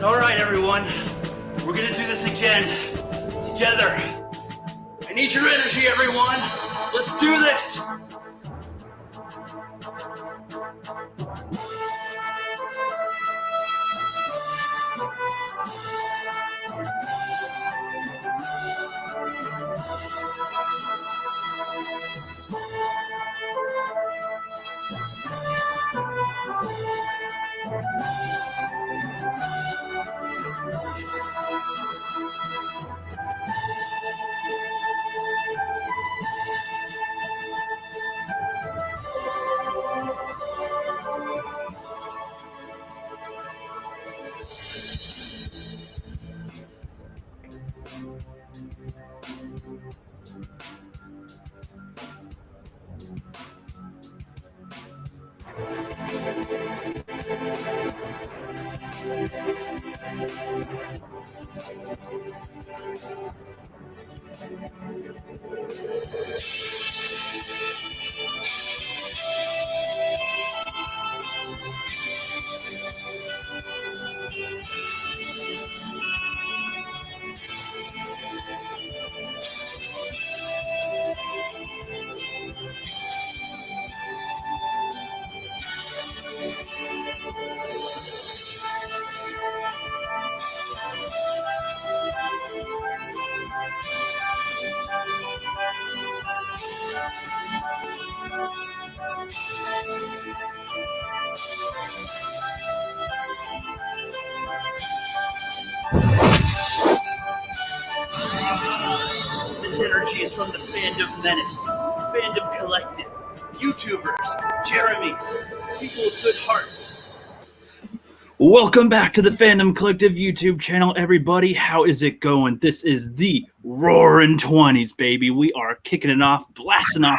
All right, everyone. We're gonna do this again. Together. I need your energy, everyone. Let's do this. This energy is from the Fandom Menace, Fandom Collective, YouTubers, Jeremy's, people with good hearts. Welcome back to the Fandom Collective YouTube channel, everybody. How is it going? This is the Roaring 20's, baby. We are kicking it off, blasting off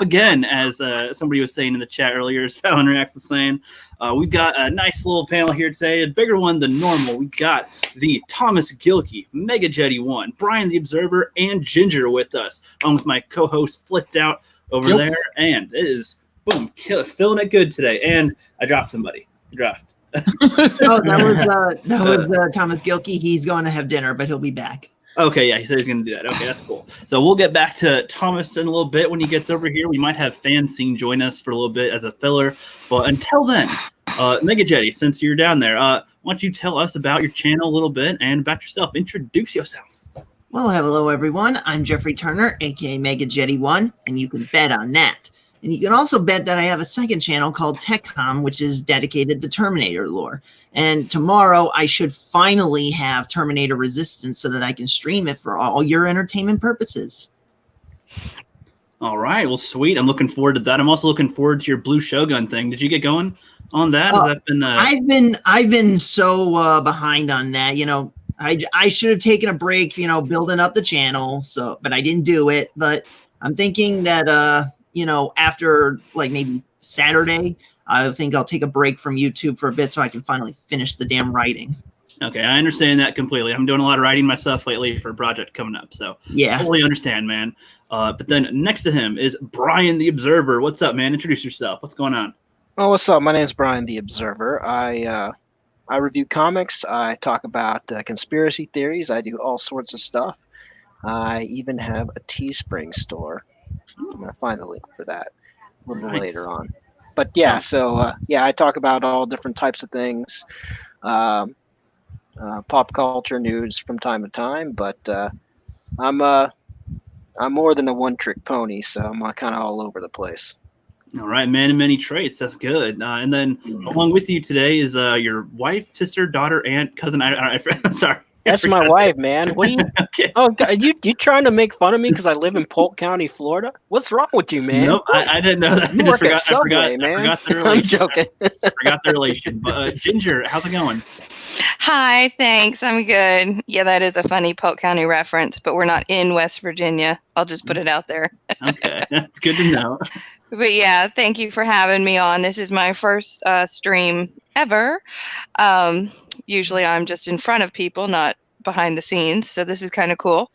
again, as somebody was saying in the chat earlier, as Fallon Reacts was saying. We've got a nice little panel here today, a bigger one than normal. We've got the Thomas Gilkey, Mega Jetty 1, Brian the Observer, and Ginger with us, along with my co-host Flipped Out over there. And it is, boom, feeling it good today. And I dropped somebody. Draft. That was Thomas Gilkey. He's going to have dinner, but he'll be back. Okay, yeah, he said he's going to do that. Okay, that's cool. So we'll get back to Thomas in a little bit when he gets over here. We might have Fanscene join us for a little bit as a filler. But until then, Mega Jetty, since you're down there, why don't you tell us about your channel a little bit and about yourself? Introduce yourself. Well, hello, everyone. I'm Jeffrey Turner, a.k.a. Mega Jetty 1, and you can bet on that. And you can also bet that I have a second channel called TechCom, which is dedicated to Terminator lore. And tomorrow I should finally have Terminator Resistance so that I can stream it for all your entertainment purposes. All right. Well, sweet. I'm looking forward to that. I'm also looking forward to your Blue Shogun thing. Did you get going on that? Has that been? I've been so behind on that. You know, I should have taken a break, you know, building up the channel. But I didn't do it. But I'm thinking that you know, after like maybe Saturday, I think I'll take a break from YouTube for a bit so I can finally finish the damn writing. Okay, I understand that completely. I'm doing a lot of writing myself lately for a project coming up, so yeah, totally understand, man. But then next to him is Brian the Observer. What's up, man? Introduce yourself. What's going on? Oh, what's up? My name's Brian the Observer. I review comics. I talk about conspiracy theories. I do all sorts of stuff. I even have a Teespring store. I'm gonna find the link for that a little bit later on. But yeah, so yeah, I talk about all different types of things, pop culture news from time to time. But I'm more than a one-trick pony, so I'm kind of all over the place. All right, man of many traits. That's good. And then along with you today is your wife, sister, daughter, aunt, cousin. I'm sorry. That's my wife, man. What are you? Okay. Oh, you trying to make fun of me because I live in Polk County, Florida? What's wrong with you, man? Nope, I didn't know that. You work at Subway, man. I forgot the relation. I'm joking. I forgot the relation. But Ginger, how's it going? Hi, thanks. I'm good. Yeah, that is a funny Polk County reference, but we're not in West Virginia. I'll just put it out there. Okay, that's good to know. But yeah, thank you for having me on. This is my first stream ever. Usually I'm just in front of people, not behind the scenes. So this is kind of cool.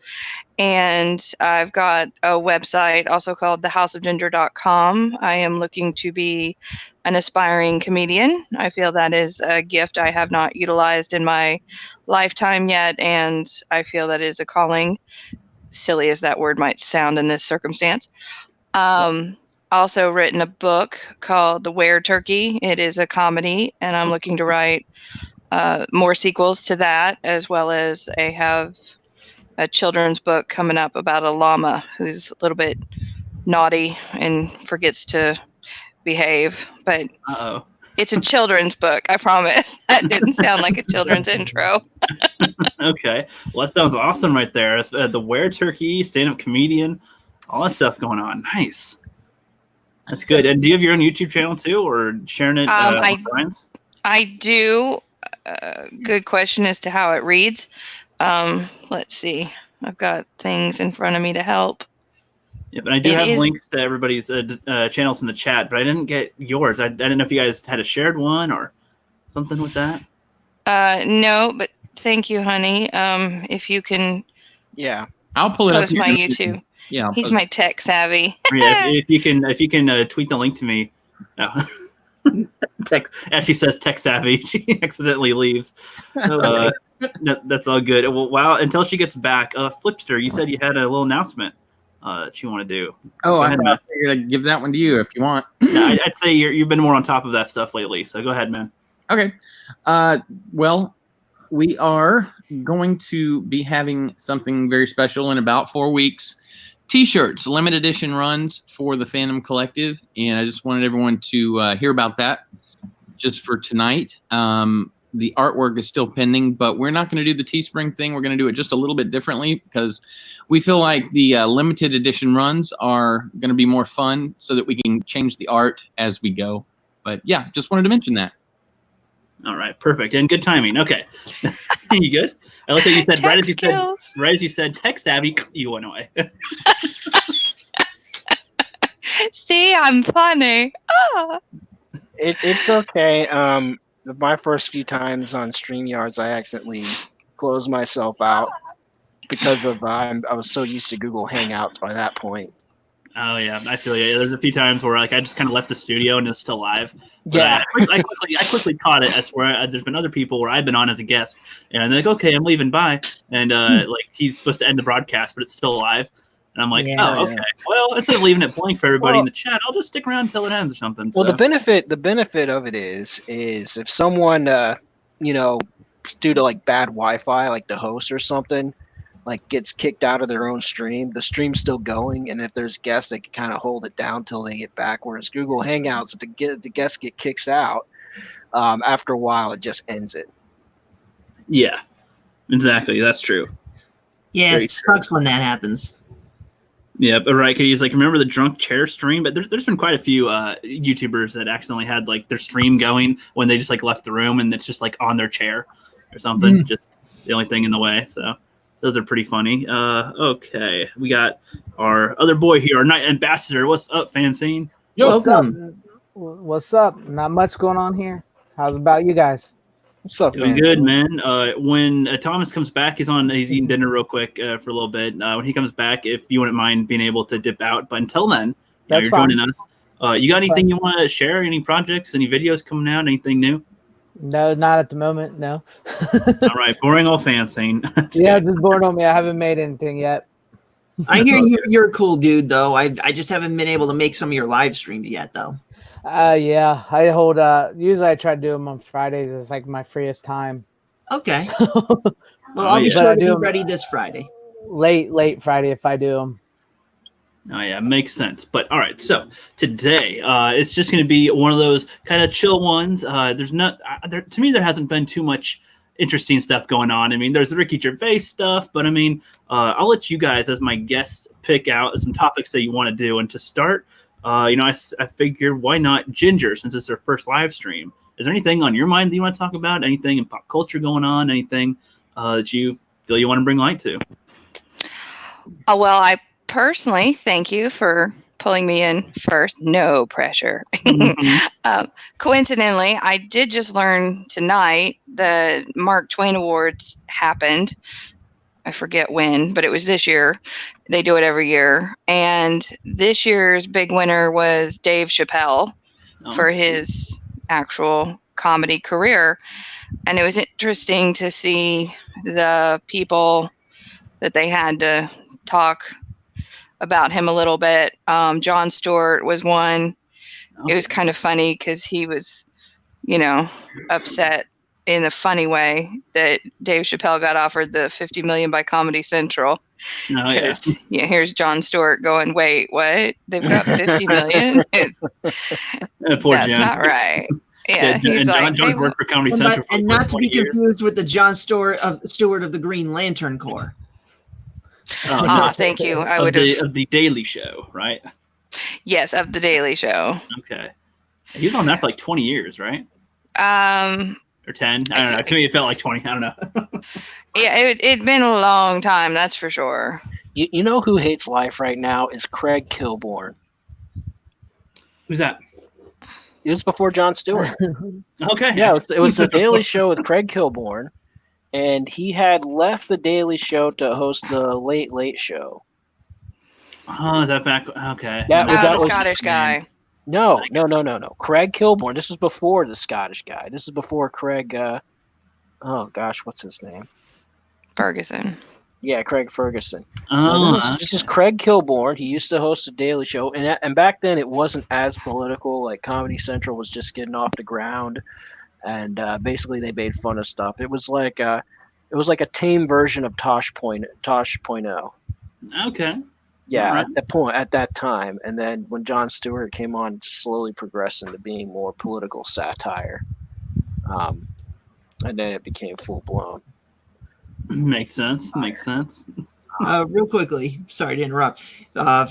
And I've got a website also called thehouseofginger.com. I am looking to be an aspiring comedian. I feel that is a gift I have not utilized in my lifetime yet, and I feel that is a calling, silly as that word might sound in this circumstance. Also written a book called The Were Turkey. It is a comedy, and I'm looking to write more sequels to that, as well as I have a children's book coming up about a llama who's a little bit naughty and forgets to behave. But it's a children's book, I promise. That didn't sound like a children's intro. Okay. Well, that sounds awesome right there. The Were Turkey, stand-up comedian, all that stuff going on. Nice. That's good. And do you have your own YouTube channel too, or sharing it with friends? I do. Good question as to how it reads. Let's see. I've got things in front of me to help. Yeah, but I do have links to everybody's channels in the chat, but I didn't get yours. I didn't know if you guys had a shared one or something with that. No, but thank you, honey. If you can, I'll pull it up. Post my YouTube. Yeah, he's my tech savvy. Yeah, if you can tweet the link to me. No. As she says tech savvy, she accidentally leaves. No, that's all good. Well, wow, until she gets back, Flipster, you said you had a little announcement that you want to do. Oh, I figured I'd give that one to you if you want. No, I'd say you've been more on top of that stuff lately, so go ahead, man. Okay. Well, we are going to be having something very special in about 4 weeks. T-shirts, limited edition runs for the Fandom Collective, and I just wanted everyone to hear about that just for tonight. The artwork is still pending, but we're not going to do the Teespring thing. We're going to do it just a little bit differently because we feel like the limited edition runs are going to be more fun so that we can change the art as we go. But yeah, just wanted to mention that. All right, perfect, and good timing. Okay, you good? I like that you said right as you said tech savvy, you went away. See, I'm funny. Oh. It's okay. My first few times on StreamYards, I accidentally closed myself out because of I was so used to Google Hangouts by that point. Oh yeah, I feel you. There's a few times where I just kind of left the studio and it's still live. But Yeah, I quickly caught it. I swear, there's been other people where I've been on as a guest, and they're like, "Okay, I'm leaving, bye." And he's supposed to end the broadcast, but it's still live. And I'm like, okay. Well, instead of leaving it blank for everybody in the chat, I'll just stick around until it ends or something. Well, the benefit of it is if someone due to like bad Wi-Fi, like the host or something, like gets kicked out of their own stream, the stream's still going, and if there's guests, they can kind of hold it down till they get back. Whereas Google Hangouts, if the guests get kicked out, after a while, it just ends it. Yeah, exactly. That's true. Yeah, it sucks when that happens. Yeah, but right, because remember the drunk chair stream? But there's been quite a few YouTubers that accidentally had their stream going when they just left the room and it's just on their chair or something. Just the only thing in the way. So those are pretty funny. Okay, we got our other boy here, our night ambassador. What's up, Fanscene? Welcome. What's up? Not much going on here. How's about you guys? What's up, Doing good, man. When Thomas comes back, he's eating dinner real quick for a little bit. When he comes back, if you wouldn't mind being able to dip out. But until then, you're joining us. You got anything you want to share? Any projects? Any videos coming out? Anything new? No, not at the moment. No. All right, boring old Fanscene. Yeah, just bored on me. I haven't made anything yet. I hear you're a cool dude, though. I just haven't been able to make some of your live streams yet, though. Yeah, I hold. Usually I try to do them on Fridays. It's my freest time. Okay. Well, I'll be sure to be ready this Friday. Late Friday if I do them. Oh yeah, makes sense. But all right, so today it's just going to be one of those kind of chill ones. There's not to me there hasn't been too much interesting stuff going on. I mean, there's the Ricky Gervais stuff, but I mean, I'll let you guys as my guests pick out some topics that you want to do. And to start, I figured why not Ginger, since it's their first live stream. Is there anything on your mind that you want to talk about? Anything in pop culture going on? Anything that you feel you want to bring light to? Well, I personally thank you for pulling me in first. No pressure. Mm-hmm. Coincidentally, I did just learn tonight the Mark Twain Awards happened. I forget when, but it was this year. They do it every year. And this year's big winner was Dave Chappelle for his actual comedy career. And it was interesting to see the people that they had to talk about him a little bit. Jon Stewart was one. Okay. It was kind of funny because he was, upset in a funny way that Dave Chappelle got offered the $50 million by Comedy Central. Oh, yeah. Here's Jon Stewart going, wait, what? They've got $50 million? Poor That's Jon. not right. Yeah, he's and like, Jon worked for Comedy Central for and not to be 20 years. confused with the Jon Stewart of the Green Lantern Corps. Oh, no. Thank you. I would of the Daily Show, right? Yes, of the Daily Show. Okay. He was on that for like 20 years, right? Or 10? I don't know. To me, it felt like 20. I don't know. Yeah, it'd been a long time, that's for sure. You know who hates life right now is Craig Kilborn. Who's that? It was before Jon Stewart. Okay. Yeah, it was the Daily Show with Craig Kilborn, and he had left the Daily Show to host the Late Late Show. Oh, is that back? Okay. Yeah, The Scottish guy. No. Craig Kilborn. This was before the Scottish guy. This is before Craig. Oh gosh, what's his name? Ferguson. Yeah, Craig Ferguson. Oh, This is Craig Kilborn. He used to host the Daily Show, and back then it wasn't as political. Like Comedy Central was just getting off the ground, and basically they made fun of stuff. It was like a tame version of Tosh.0. Okay. Yeah, Right. at that time, and then when Jon Stewart came on, it slowly progressed into being more political satire, and then it became full blown. Makes sense. Real quickly, sorry to interrupt.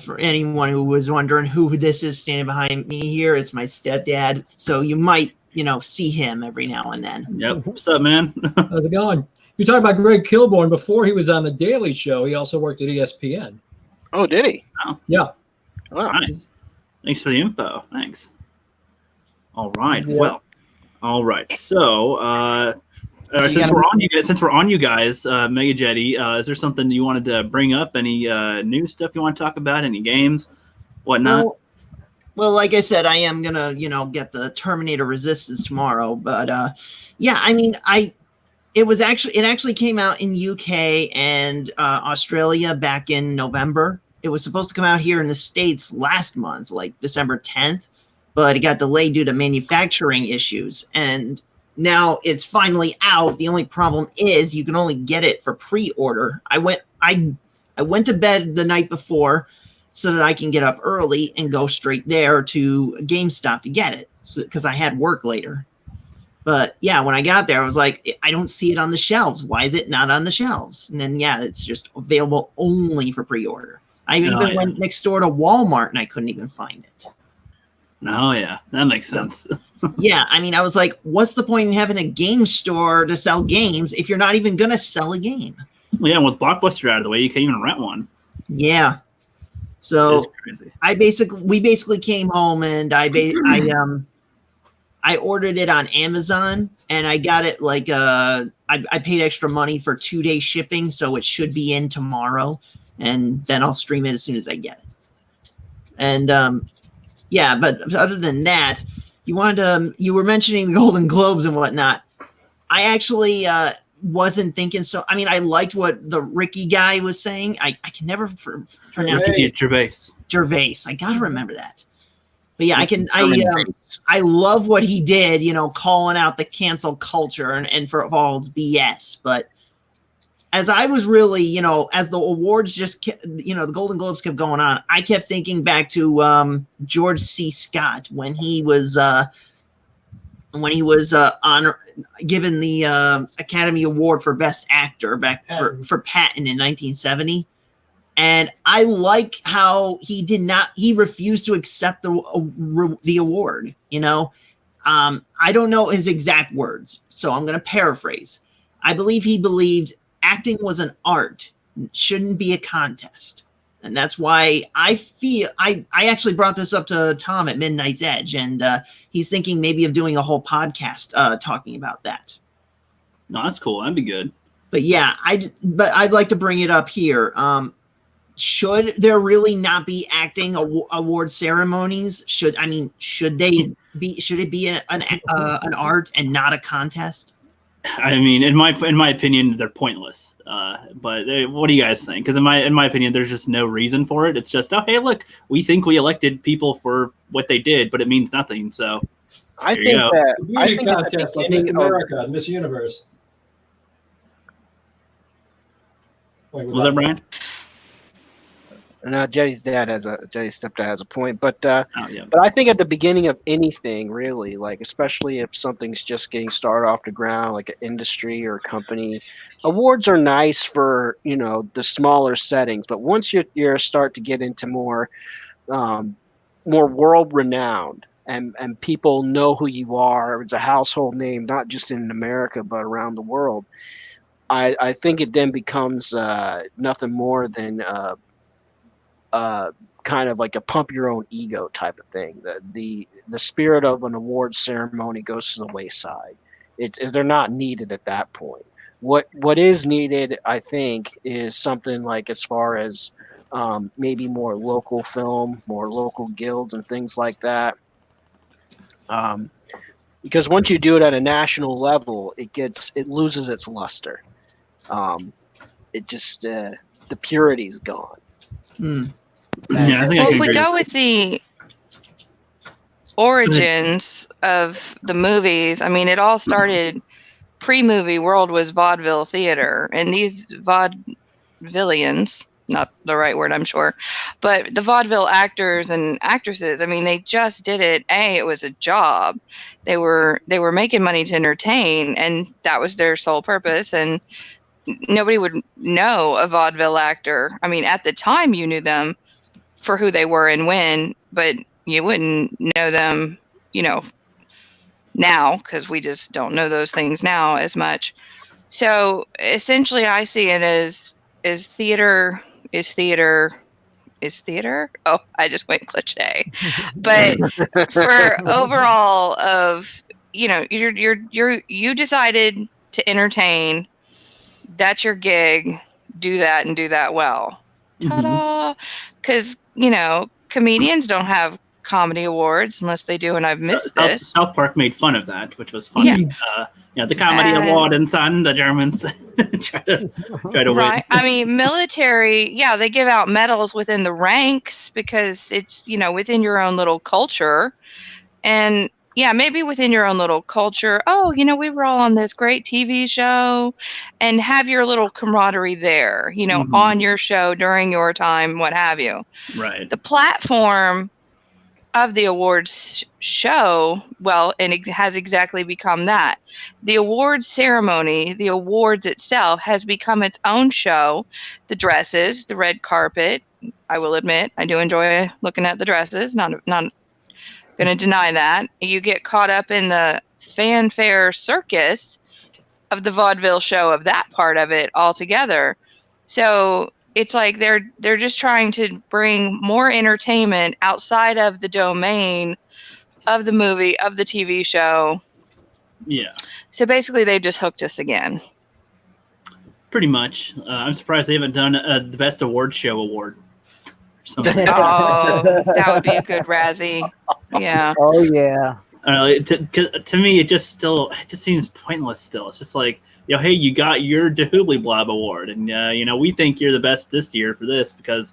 For anyone who was wondering who this is standing behind me here, it's my stepdad. So you might, see him every now and then. Yep. What's up, man? How's it going? You're talking about Greg Kilborn. Before he was on The Daily Show, he also worked at ESPN. Oh, did he? Oh. Yeah. Wow. Nice. Thanks for the info. Thanks. All right. Yeah. Well. All right. So, since we're on you guys, Mega Jetty, is there something you wanted to bring up? Any new stuff you want to talk about? Any games? Whatnot? Well, like I said, I am gonna, get the Terminator Resistance tomorrow. But yeah, I mean, it actually came out in UK and Australia back in November. It was supposed to come out here in the States last month, like December 10th, but it got delayed due to manufacturing issues. And now it's finally out. The only problem is you can only get it for pre-order. I went to bed the night before so that I can get up early and go straight there to GameStop to get it, because I had work later. But yeah, when I got there, I was like, I don't see it on the shelves. Why is it not on the shelves? And then, yeah, it's just available only for pre-order. I even went next door to Walmart and I couldn't even find it. Oh, yeah. That makes sense. Yeah, I mean, I was like, what's the point in having a game store to sell games if you're not even going to sell a game? Well, yeah, with Blockbuster out of the way, you can't even rent one. Yeah. So crazy. we basically came home and I ordered it on Amazon and I got it like I paid extra money for 2-day shipping, so it should be in tomorrow, and then I'll stream it as soon as I get it. And yeah, but other than that, you were mentioning the Golden Globes and whatnot. I actually wasn't thinking so. I mean, I liked what the Ricky guy was saying. I can never pronounce it. Gervais. I gotta remember that. But yeah, I love what he did, calling out the cancel culture and for all its BS. But as I was really, as the awards the Golden Globes kept going on, I kept thinking back to George C. Scott when he was given the Academy Award for Best Actor for Patton in 1970. And I like how he refused to accept the award. I don't know his exact words, so I'm going to paraphrase. I believe he believed acting was an art, shouldn't be a contest. And that's why I feel I actually brought this up to Tom at Midnight's Edge, and he's thinking maybe of doing a whole podcast talking about that. No, that's cool. That'd be good. But yeah, I'd like to bring it up here. Should there really not be acting award ceremonies? Should it be an art and not a contest? I mean, in my opinion, they're pointless. But what do you guys think? Because in my opinion, there's just no reason for it. It's just, oh, hey, look, we think we elected people for what they did, but it means nothing. So I think that a beauty contest like Miss America, Miss Universe. Wait, was that Brian? No, Jetty's stepdad has a point, but yeah. But I think at the beginning of anything, really, like especially if something's just getting started off the ground, like an industry or a company, awards are nice for the smaller settings. But once you start to get into more world renowned and people know who you are, it's a household name, not just in America but around the world. I think it then becomes nothing more than kind of like a pump your own ego type of thing. The spirit of an award ceremony goes to the wayside. They're not needed at that point. What is needed, I think, is something like as far as maybe more local film, more local guilds and things like that. Because once you do it at a national level, it loses its luster. It just the purity's gone. Yeah, I think well, if we go with the origins of the movies, I mean, it all started pre-movie world was vaudeville theater, and these vaudevillians, not the right word, I'm sure, but the vaudeville actors and actresses, I mean, they just did it. It was a job. They were making money to entertain, and that was their sole purpose. And nobody would know a vaudeville actor. I mean, at the time you knew them for who they were and when, but you wouldn't know them, now, because we just don't know those things now as much. So essentially I see it as theater is theater. Oh, I just went cliche. But for overall of, you decided to entertain, that's your gig, do that and do that well. Ta-da! Because, comedians don't have comedy awards unless they do, and I've missed this. South Park made fun of that, which was funny. Yeah. The comedy award and son, the Germans try to win. Right. I mean, military, they give out medals within the ranks because it's, within your own little culture. And maybe within your own little culture, we were all on this great TV show, and have your little camaraderie there, on your show during your time, what have you. Right. The platform of the awards show, and it has exactly become that. The awards ceremony, the awards itself has become its own show. The dresses, the red carpet, I will admit, I do enjoy looking at the dresses, not going to deny that. You get caught up in the fanfare circus of the vaudeville show, of that part of it altogether. So it's like they're just trying to bring more entertainment outside of the domain of the movie, of the TV show. Yeah. So basically they just hooked us again. Pretty much. I'm surprised they haven't done the Best Award Show award. Oh, that would be a good Razzie. Yeah. Oh yeah. To me, it just seems pointless. Still, it's just like, hey, you got your DeHoobly Blob award, and we think you're the best this year for this because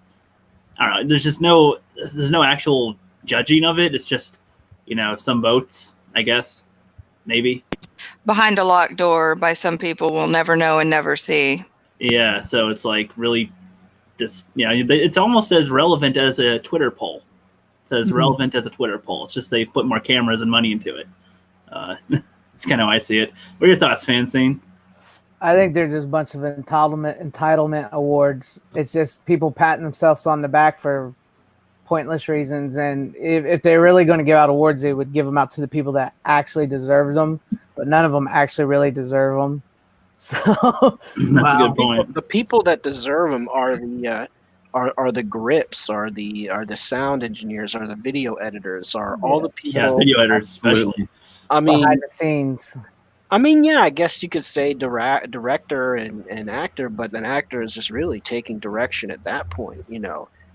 I don't know. There's no actual judging of it. It's just some votes, I guess, maybe behind a locked door by some people we'll never know and never see. Yeah, so it's like really. It's almost as relevant as a Twitter poll. It's as relevant as a Twitter poll. It's just they put more cameras and money into it. It's kind of how I see it. What are your thoughts, Fansane? I think they're just a bunch of entitlement awards. It's just people patting themselves on the back for pointless reasons. And if they're really going to give out awards, they would give them out to the people that actually deserve them. But none of them actually really deserve them. So that's a good point. The people that deserve them are the grips, are the sound engineers, are the video editors, are all the people. Yeah, video editors especially. I mean, behind the scenes. I mean, yeah, I guess you could say director and actor, but an actor is just really taking direction at that point.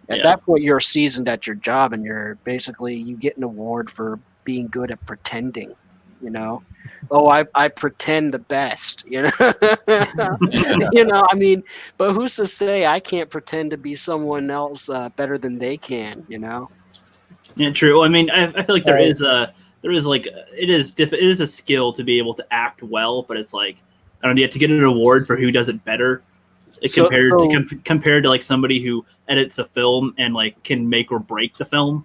At that point, you're seasoned at your job, and you get an award for being good at pretending. Oh, I pretend the best. I mean, but who's to say I can't pretend to be someone else better than they can? Yeah, true. I mean, I feel like it is a skill to be able to act well, but it's like, I don't know, you have to get an award for who does it better compared to like somebody who edits a film and like can make or break the film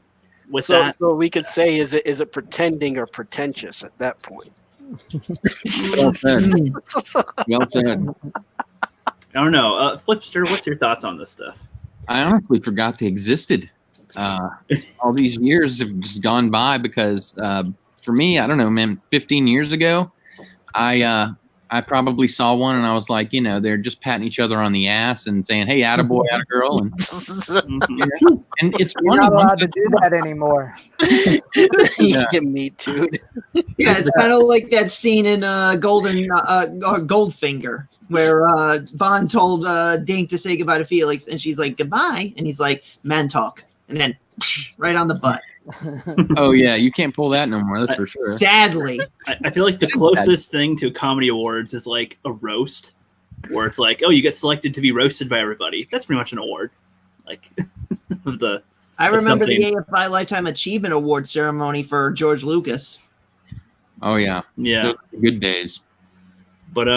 with that. So we could say, is it pretending or pretentious at that point? Well said. Well said. I don't know. Flipster, what's your thoughts on this stuff? I honestly forgot they existed. All these years have just gone by because for me, I don't know, man, 15 years ago, I probably saw one and I was like, they're just patting each other on the ass and saying, hey, attaboy, attagirl. And it's You're funny. not allowed to do that anymore. Yeah, me too. Yeah, it's kind of like that scene in Goldfinger where Bond told Dink to say goodbye to Felix, and she's like, goodbye. And he's like, man talk. And then right on the butt. Oh, yeah, you can't pull that no more, that's for sure. Sadly. I feel like the closest thing to comedy awards is like a roast, where it's like, oh, you get selected to be roasted by everybody. That's pretty much an award. Like, I remember the AFI Lifetime Achievement Award ceremony for George Lucas. Oh, yeah. Yeah. Good days. But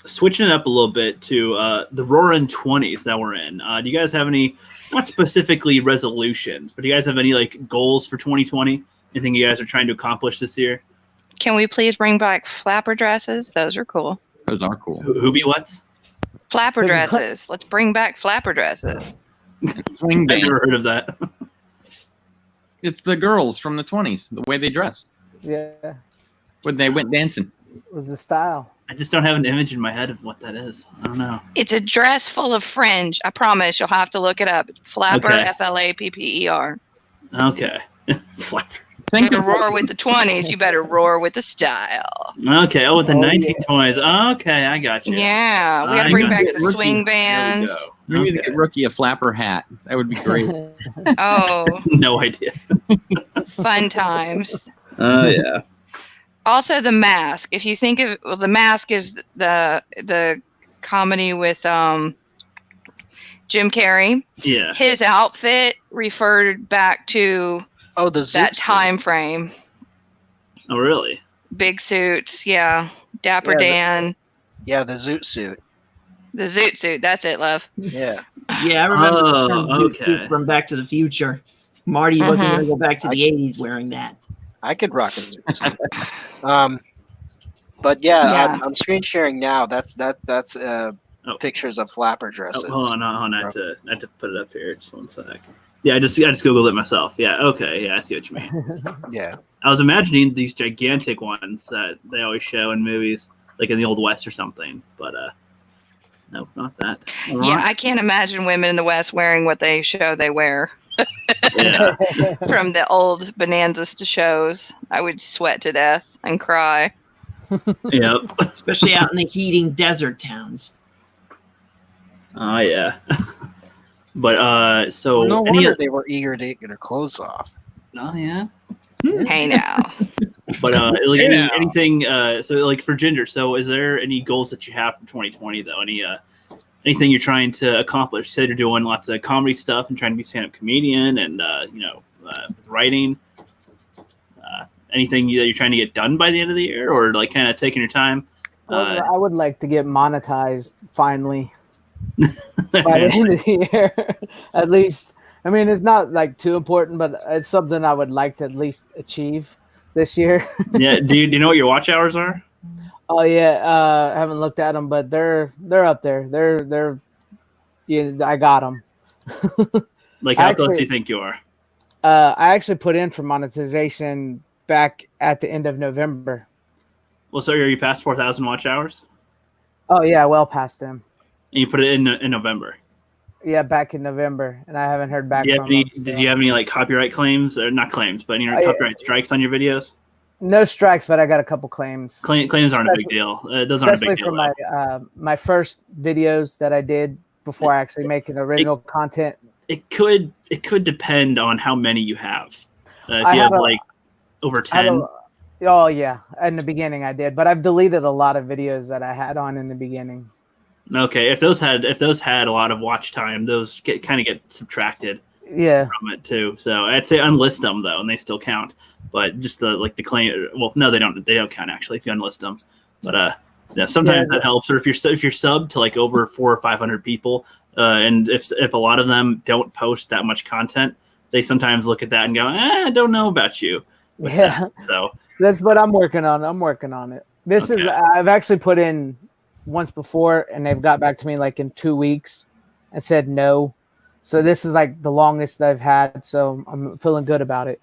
switching it up a little bit to the Roaring 20s that we're in. Do you guys have any, not specifically resolutions, but do you guys have any like goals for 2020? Anything you guys are trying to accomplish this year? Can we please bring back flapper dresses? Those are cool. Those are cool. Who be what's? Flapper dresses. Let's bring back flapper dresses. Swing I've band. never heard of that. It's the girls from the 20s, the way they dressed. Yeah, When they went dancing. it was the style. I just don't have an image in my head of what that is. I don't know. It's a dress full of fringe. I promise you'll have to look it up. Flapper, Okay. Flapper. Okay. Flapper. You better roar with the 20s. You better roar with the style. Okay. Oh, with the Oh, 1920s. Okay, I got you. Yeah, we got to I bring got back it. the swing There we bands. go. We need to Okay. get Rookie a flapper hat. That would be great. Oh, No idea. fun times. Oh, yeah. Also, The Mask. If you think of The Mask is the comedy with Jim Carrey. Yeah. His outfit referred back to Oh, the that Zoot time frame. Oh, really? Big suits, yeah. Dapper Yeah, Dan. Yeah, the Zoot suit. The Zoot suit. That's it, love. Yeah. Yeah, I remember Oh, the term zoot okay. suit from Back to the Future. Marty wasn't Mhm. going to go back to the 80s wearing that. I could rock a Zoot. But yeah. I'm screen sharing now. That's pictures of flapper dresses. Oh, hold on. I have to put it up here. Just one sec. Yeah, I just Googled it myself. Yeah, okay. Yeah, I see what you mean. Yeah. I was imagining these gigantic ones that they always show in movies, like in the Old West or something. But no, not that. Yeah, I can't imagine women in the West wearing what they show they wear Yeah. from the old Bonanzas to shows. I would sweat to death and cry. Yep. Especially out in the heating desert towns. Oh, yeah. But so no any wonder they were eager to get their clothes off. oh yeah. Hey now. But like Yeah. anything so like for Ginger, so is there any goals that you have for 2020 though? Anything you're trying to accomplish? You said you're doing lots of comedy stuff and trying to be a stand-up comedian and writing. Anything that you're trying to get done by the end of the year, or like kind of taking your time? Well, I would like to get monetized finally by the end of the year. At least, I mean, it's not like too important, but it's something I would like to at least achieve this year. Yeah. Do you know what your watch hours are? Oh yeah, I haven't looked at them, but they're up there. They're yeah, I got them. Like how close Actually- do you think you are? I actually put in for monetization back at the end of November. Well, so are you past 4,000 watch hours? Oh yeah, well past them. And you put it in November. Yeah, back in November, and I haven't heard back Did you have from any? them. Did you have any like copyright claims or not claims, but yeah. copyright strikes on your videos? No strikes, but I got a couple claims. Claims aren't a big deal. Those aren't a big deal. Especially for my first videos that I did before I actually making original content. It could depend on how many you have. If you have like over 10. Oh yeah, in the beginning I did, but I've deleted a lot of videos that I had on in the beginning. Okay, if those had a lot of watch time, those kind of get subtracted. Yeah. From it too. So I'd say unlist them though, and they still count. But just the claim. Well, no, they don't. They don't count actually if you unlist them. But sometimes that helps. Or if you're subbed to like over 400 or 500 people, and if a lot of them don't post that much content, they sometimes look at that and go, I don't know about you. So that's what I'm working on. I'm working on it. This is I've actually put in once before, and they've got back to me like in 2 weeks and said no. So this is like the longest I've had, so I'm feeling good about it.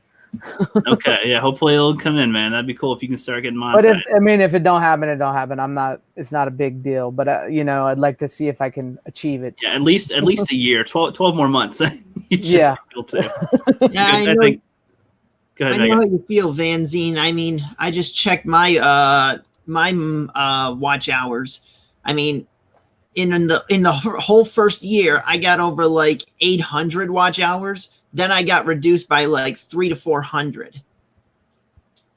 Okay, yeah. Hopefully it'll come in, man. That'd be cool if you can start getting monetized. But if it don't happen, it don't happen. It's not a big deal. But I'd like to see if I can achieve it. Yeah, at least a year, 12 more months. Yeah. Yeah, I know. Go ahead, I know how you feel, Vanzine. I mean, I just checked my watch hours. I mean, in the whole first year, I got over like 800 watch hours. Then I got reduced by like 300 to 400.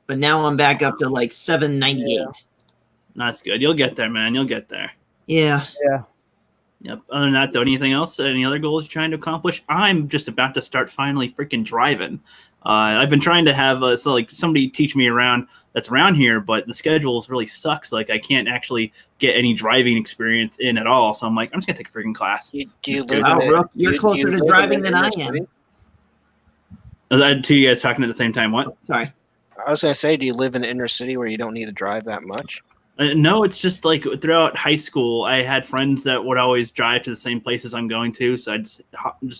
But now I'm back up to like 798. Yeah. That's good. You'll get there, man. You'll get there. Yeah. Yeah. Yep. Other than that, though, anything else? Any other goals you're trying to accomplish? I'm just about to start finally freaking driving. I've been trying to have somebody teach me around that's around here, but the schedules really sucks. Like I can't actually get any driving experience in at all. So I'm like, I'm just gonna take a freaking class. You're closer to driving than I am. Are two you guys talking at the same time? What? Sorry. I was gonna say, do you live in an inner city where you don't need to drive that much? No, it's just like throughout high school, I had friends that would always drive to the same places I'm going to. So I'd just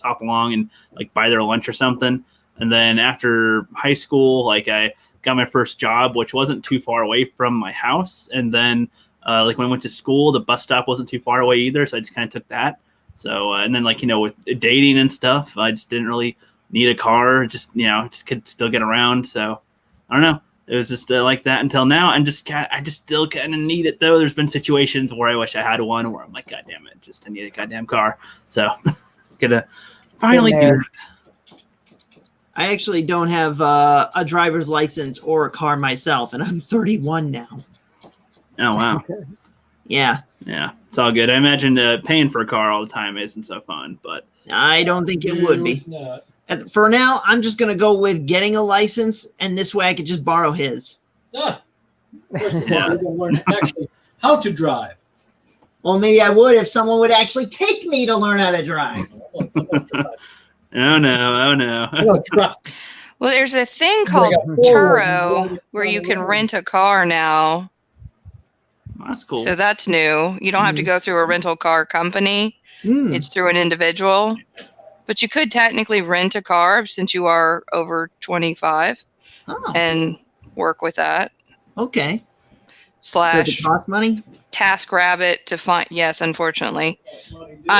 hop along and like buy their lunch or something. And then after high school, like I got my first job, which wasn't too far away from my house. And then like when I went to school, the bus stop wasn't too far away either. So I just kind of took that. So, and then like, with dating and stuff, I just didn't really need a car. Just could still get around. So I don't know. It was just like that until now. I just still kind of need it though. There's been situations where I wish I had one where I'm like, God damn it, just I need a goddamn car. So gonna finally do it. I actually don't have a driver's license or a car myself, and I'm 31 now. Oh, wow. Yeah. Yeah, it's all good. I imagine paying for a car all the time isn't so fun, but I don't think it would be. For now, I'm just going to go with getting a license, and this way I could just borrow his. First of all, you're going to learn actually how to drive. Well, maybe I would if someone would actually take me to learn how to drive. Oh no. Well, there's a thing called Turo where you can rent a car now. That's cool. So that's new. You don't have to go through a rental car company. It's through an individual. But you could technically rent a car since you are over 25 and work with that. Okay. / Does it cost money? TaskRabbit to find. Yes, unfortunately.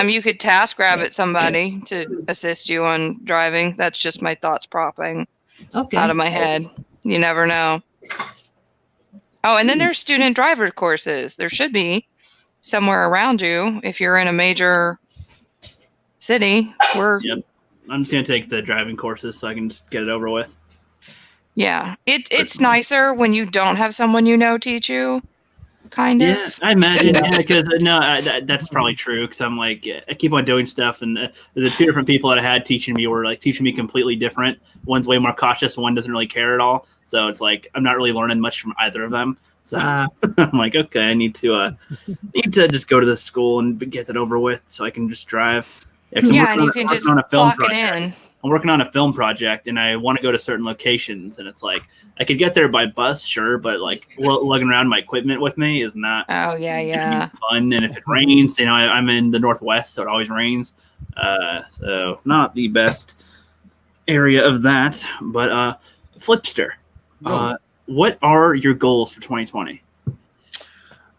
You could TaskRabbit somebody to assist you on driving. That's just my thoughts popping out of my head. You never know. Oh, and then there's student driver courses. There should be somewhere around you if you're in a major city. Yep. I'm just gonna take the driving courses so I can just get it over with. Yeah, it's nicer when you don't have someone teach you. Kind of. Yeah, I imagine. Because that's probably true. Because I'm like, I keep on doing stuff, and the two different people that I had teaching me were like teaching me completely different. One's way more cautious, one doesn't really care at all. So it's like I'm not really learning much from either of them. So I'm like, okay, I need to just go to the school and get that over with, so I can just drive. Yeah, and you can just clock it in. I'm working on a film project, and I want to go to certain locations, and it's like I could get there by bus, sure, but like lugging around my equipment with me is not. Oh yeah. Fun, and if it rains, I'm in the Northwest, so it always rains. So not the best area of that, but Flipster, what are your goals for 2020?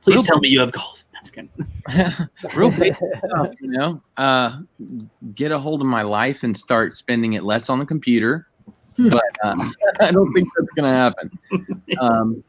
Please tell me you have goals. That's good. Real big stuff, get a hold of my life and start spending it less on the computer. but I don't think that's going to happen.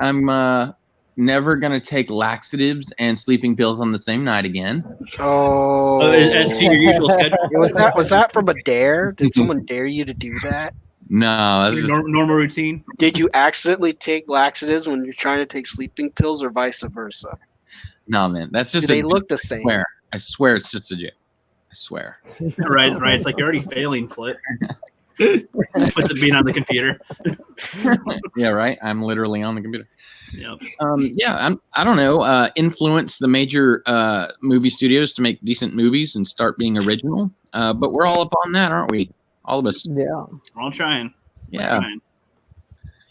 I'm never going to take laxatives and sleeping pills on the same night again. Oh, as to your usual schedule. was that from a dare? Did someone dare you to do that? No, that's Your just, normal routine. Did you accidentally take laxatives when you're trying to take sleeping pills, or vice versa? no, man. That's Do just they a look the I same? swear. I swear it's just a joke. I swear. Right. It's like you're already failing, Flip. With the being on the computer. Yeah, right. I'm literally on the computer. Yep. I don't know. Influence the major movie studios to make decent movies and start being original. But we're all up on that, aren't we? All of us. Yeah. We're all trying. Yeah.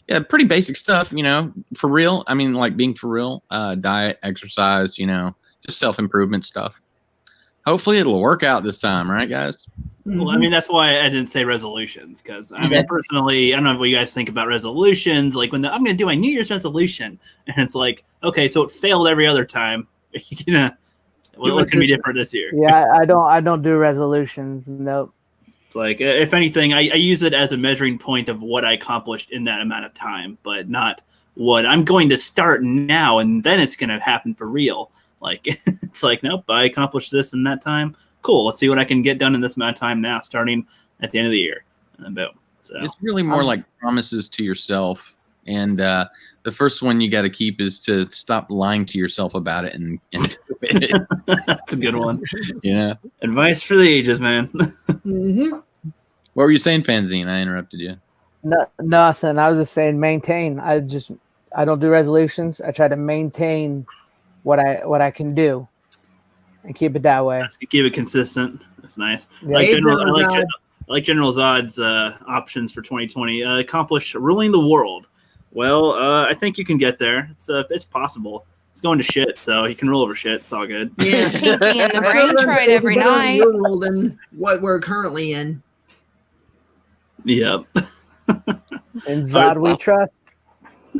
Yeah, pretty basic stuff, for real. I mean, like being for real, diet, exercise, just self-improvement stuff. Hopefully it'll work out this time, right, guys? Well, I mean, that's why I didn't say resolutions, because I mean, personally, I don't know what you guys think about resolutions. Like when I'm going to do my New Year's resolution, and it's like, okay, so it failed every other time. What's going to be different this year? Yeah, I don't do resolutions. Nope. It's like, if anything, I use it as a measuring point of what I accomplished in that amount of time, but not what I'm going to start now, and then it's going to happen for real. Like, it's like, nope, I accomplished this in that time. Cool. Let's see what I can get done in this amount of time now, starting at the end of the year. And then boom. So it's really more like promises to yourself. And the first one you got to keep is to stop lying to yourself about it and do it. That's a good one. Yeah. Advice for the ages, man. Mm-hmm. What were you saying, Fanzine? I interrupted you. No, nothing. I was just saying maintain. I don't do resolutions. I try to maintain what I can do and keep it that way. Keep it consistent. That's nice. Yeah. I like General Zod's options for 2020. Accomplish ruling the world. Well, I think you can get there. It's possible. It's going to shit, so you can rule over shit. It's all good. Yeah. Pinky and the brain tried every night. World than what we're currently in. Yep. In Zod we trust.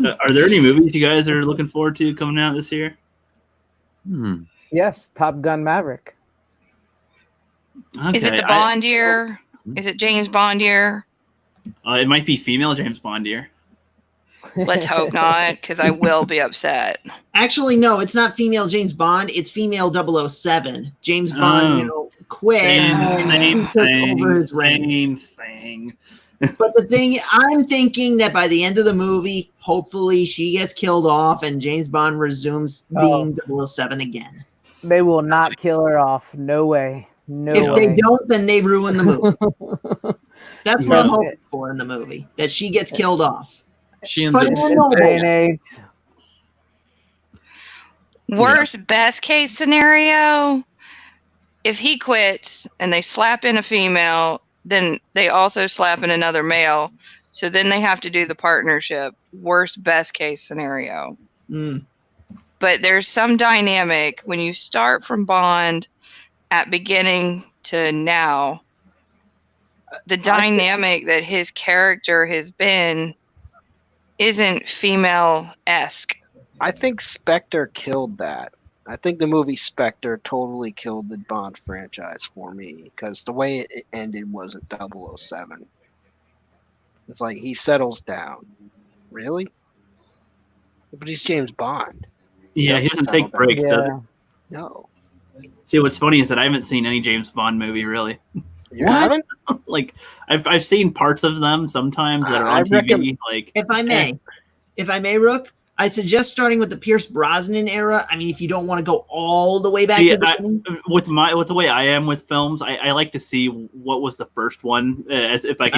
Are there any movies you guys are looking forward to coming out this year? Yes, Top Gun Maverick. Okay, Is it the Bond year? Is it James Bond year? It might be female James Bond year. Let's hope not, because I will be upset. Actually, no, it's not female James Bond. It's female 007. James Bond, quit. Same thing. But the thing, I'm thinking that by the end of the movie, hopefully she gets killed off and James Bond resumes being 007 again. They will not kill her off. No way. If they don't, then they ruin the movie. That's what I'm hoping for in the movie, that she gets killed off. She ends up in this day and age. Worst best case scenario, if he quits and they slap in a female, then they also slap in another male. So then they have to do the partnership. Worst best case scenario. But there's some dynamic when you start from Bond at beginning to now. The dynamic that his character has been isn't female-esque. I think Spectre killed that. I think the movie Spectre totally killed the Bond franchise for me, because the way it ended wasn't 007. It's like he settles down. Really? But he's James Bond. Yeah, he doesn't take breaks, does he? No. See, what's funny is that I haven't seen any James Bond movie, really. You haven't? Like, I've seen parts of them sometimes that are on TV. Like, if I may, Rook, I suggest starting with the Pierce Brosnan era. I mean, if you don't want to go all the way back to the beginning. With the way I am with films, I like to see what was the first one. As if I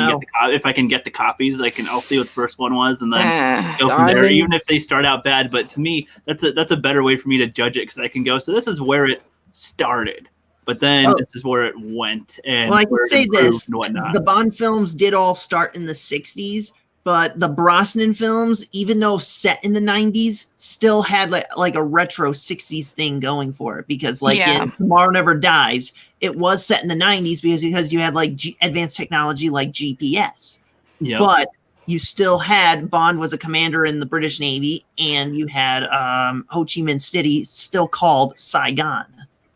can get the copies, I'll see what the first one was, and then go from there. Even if they start out bad, but to me, that's a better way for me to judge it, because I can go, so this is where it started. But then this is where it went. And I can say this. The Bond films did all start in the 60s, but the Brosnan films, even though set in the 90s, still had like a retro 60s thing going for it. Because in Tomorrow Never Dies, it was set in the 90s because you had advanced technology like GPS. Yep. But you still had Bond was a commander in the British Navy, and you had Ho Chi Minh City still called Saigon,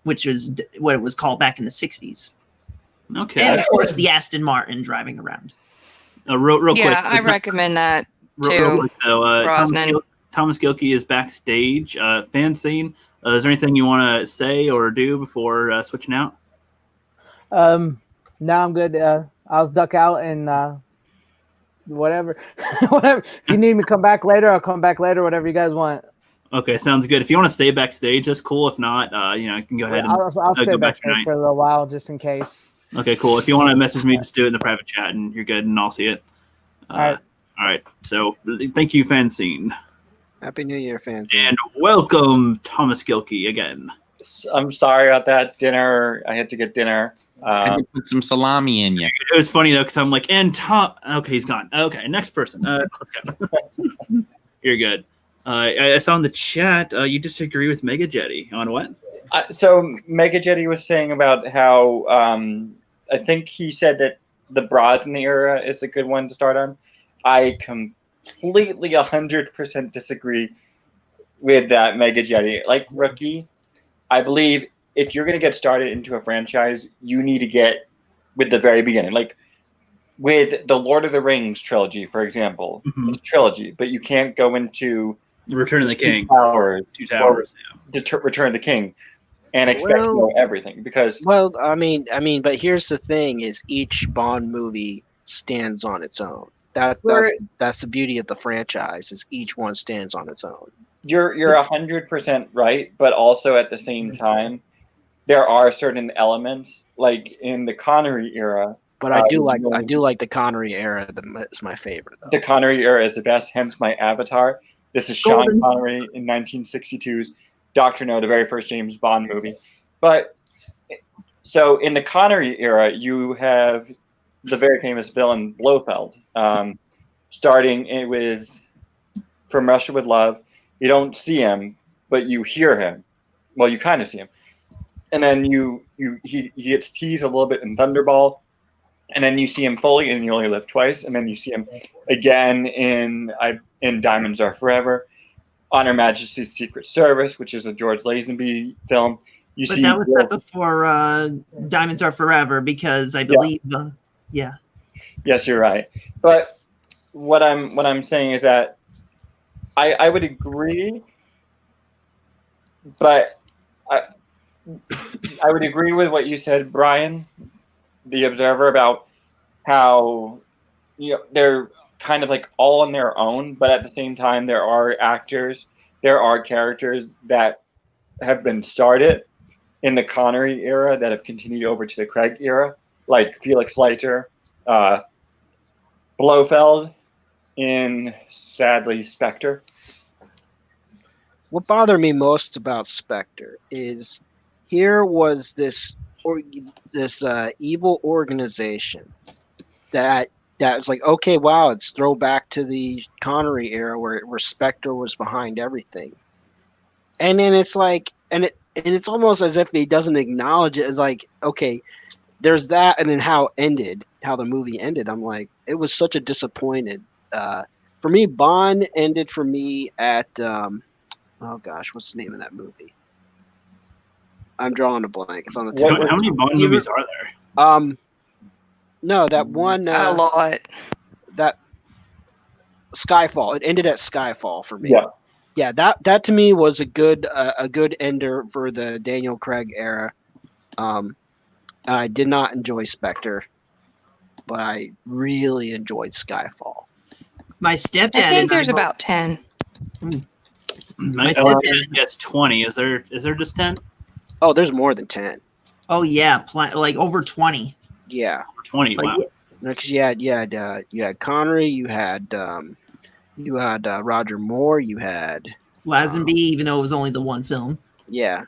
which was what it was called back in the 60s. Okay. And, of course, the Aston Martin driving around. Real quick. Yeah, I recommend that Real too. quick though, Brosnan. Thomas Gilkey is backstage. Fan scene. Is there anything you want to say or do before switching out? Now I'm good. I'll duck out and whatever. Whatever. If you need me to come back later, I'll come back later. Whatever you guys want. Okay, sounds good. If you want to stay backstage, that's cool. If not, I can go ahead and I'll stay go back backstage tonight. for a little while just in case. Okay, cool. If you want to message me, just do it in the private chat, and you're good, and I'll see it. All right. All right. So, thank you, Fanscene, Happy New Year, fans. and welcome, Thomas Gilkey, again. I'm sorry about that. Dinner. I had to get dinner. I could put some salami in you. It was funny though, because I'm like, and Tom. Okay, he's gone. Okay, next person. Let's go. You're good. I saw in the chat you disagree with Mega Jetty on what? So Mega Jetty was saying about how I think he said that the Brosnan era is a good one to start on. I completely 100% disagree with that, Mega Jetty. Like Rookie, I believe if you're going to get started into a franchise, you need to get with the very beginning. Like with the Lord of the Rings trilogy, for example, it's a trilogy, but you can't go into Return of the King. Two Towers. Return of the King and expect to know everything because. Well, I mean, but here's the thing: is each Bond movie stands on its own. That's the beauty of the franchise is each one stands on its own. You're 100% right, but also at the same time, there are certain elements like in the Connery era. But I do like the Connery era. It's my favorite. Though. The Connery era is the best. Hence my Avatar. This is Sean Connery in 1962's Dr. No, the very first James Bond movie. But so in the Connery era, you have the very famous villain Blofeld, starting with From Russia with Love. You don't see him, but you hear him. Well, you kind of see him, and then he gets teased a little bit in Thunderball, and then you see him fully in You Only Live Twice, and then you see him again in Diamonds Are Forever, On Her Majesty's Secret Service, which is a George Lazenby film. But that was set before Diamonds Are Forever, because I believe, yeah. Yes, you're right. But what I'm saying is that I would agree, but I would agree with what you said, Brian, the Observer, about how they're kind of like all on their own, but at the same time there are characters that have been started in the Connery era that have continued over to the Craig era, like Felix Leiter, Blofeld in, sadly, Spectre. What bothered me most about Spectre is here was this evil organization that was like, okay, wow, it's throwback to the Connery era where Spectre was behind everything, and then it's like, and it's almost as if he doesn't acknowledge it as like, okay, there's that, and then how the movie ended. I'm like, it was such a disappointed. For me, Bond ended for me at oh gosh, what's the name of that movie? I'm drawing a blank. It's on the tip. How many Bond movies are there? No, that one. A lot. That Skyfall. It ended at Skyfall for me. Yeah. Yeah, that to me was a good ender for the Daniel Craig era. I did not enjoy Spectre, but I really enjoyed Skyfall. My stepdad. I think there's about 10. My stepdad gets 20. Is there just 10? Oh, there's more than 10. Oh yeah, like over 20. Yeah, 20. Like, Wow. because you had Connery, you had Roger Moore, you had Lazenby, even though it was only the one film. yeah,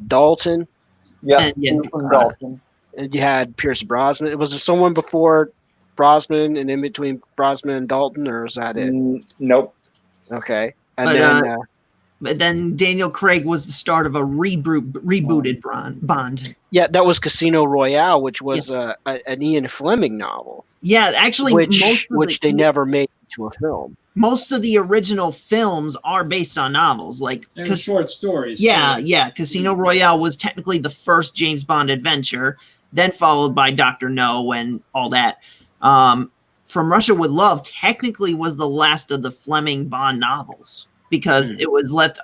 Dalton. Yeah, And Dalton. And you had Pierce Brosnan. Was there someone before Brosnan and in between Brosnan and Dalton, or is that it? Nope. Okay. And But, but then Daniel Craig was the start of a rebooted Bond. Yeah, that was Casino Royale, which was an Ian Fleming novel. Yeah, actually, which they never made into a film. Most of the original films are based on novels, like And short stories. Yeah. Casino Royale was technically the first James Bond adventure, then followed by Dr. No and all that. From Russia with Love technically was the last of the Fleming Bond novels because it was left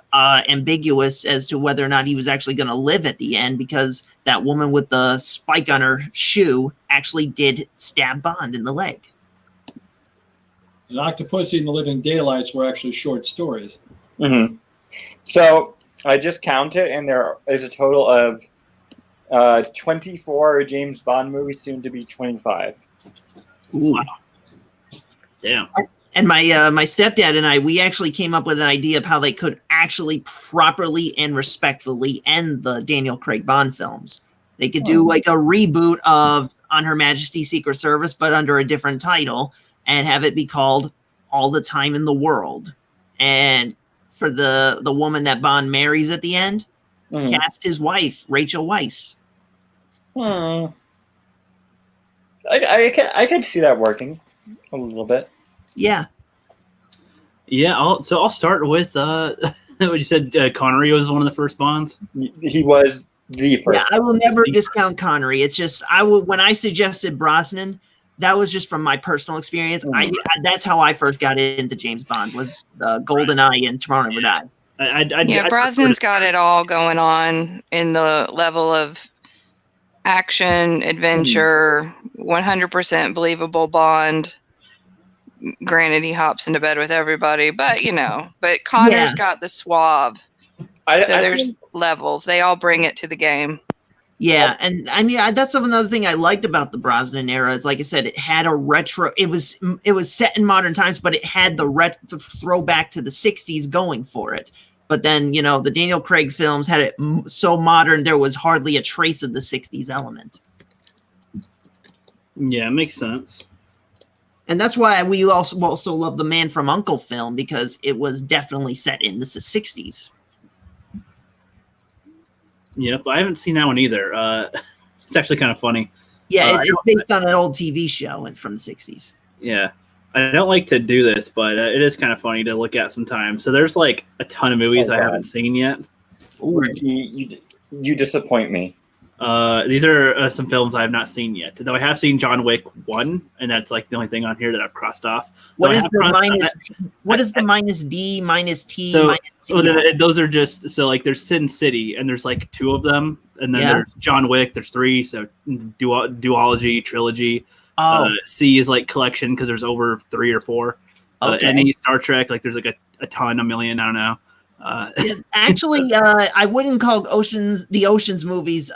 ambiguous as to whether or not he was actually going to live at the end, because that woman with the spike on her shoe actually did stab Bond in the leg. And Octopussy and the Living Daylights were actually short stories. Mm-hmm. So I just counted, and there is a total of 24 James Bond movies, soon to be 25. Ooh. Wow. Damn. And my stepdad and I, we actually came up with an idea of how they could actually properly and respectfully end the Daniel Craig Bond films. They could do like a reboot of On Her Majesty's Secret Service, but under a different title, and have it be called All the Time in the World. And for the woman that Bond marries at the end, cast his wife, Rachel Weisz. I could see that working a little bit. Yeah. Yeah, I'll start with what you said. Connery was one of the first Bonds. He was the first. Yeah, I will never discount Connery. It's just when I suggested Brosnan, that was just from my personal experience. That's how I first got into James Bond, was GoldenEye and Tomorrow Never Dies. Brosnan's got it all going on in the level of action, adventure, 100% believable Bond. Granted, he hops into bed with everybody, but Connor's got the suave. There's levels. They all bring it to the game. Yeah, and I mean that's another thing I liked about the Brosnan era. Is, like I said, it had a retro. It was set in modern times, but it had the throwback to the '60s going for it. But then the Daniel Craig films had it so modern there was hardly a trace of the '60s element. Yeah, it makes sense. And that's why we also love the Man from U.N.C.L.E. film, because it was definitely set in the '60s. Yep, I haven't seen that one either. It's actually kind of funny. Yeah, it's based on an old TV show from the '60s. Yeah, I don't like to do this, but it is kind of funny to look at sometimes. So there's like a ton of movies I haven't seen yet. Ooh. You disappoint me. These are some films I have not seen yet. Though I have seen John Wick 1, and that's like the only thing on here that I've crossed off. What is the minus D, minus T, minus C? Those are just like there's Sin City, and there's like 2 of them, and then there's John Wick. There's 3, so duology, trilogy. C is like collection because there's over 3 or 4. Any Star Trek, like there's like a ton, a million, I don't know. Actually, I wouldn't call the Oceans movies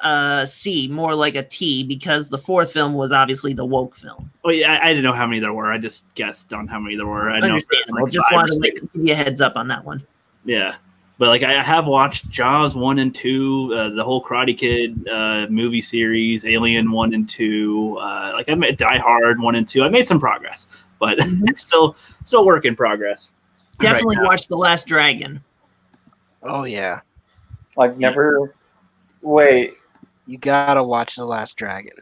C, more like a T, because the 4th film was obviously the woke film. Oh yeah, I didn't know how many there were. I just guessed on how many there were. I Understandable. Just wanted to give you a heads up on that one. Yeah, but like I have watched Jaws 1 and 2, the whole Karate Kid movie series, Alien 1 and 2. Like I made Die Hard 1 and 2. I made some progress, but it's still work in progress. Definitely watch The Last Dragon. Oh yeah, I've never. Wait, you gotta watch The Last Dragon.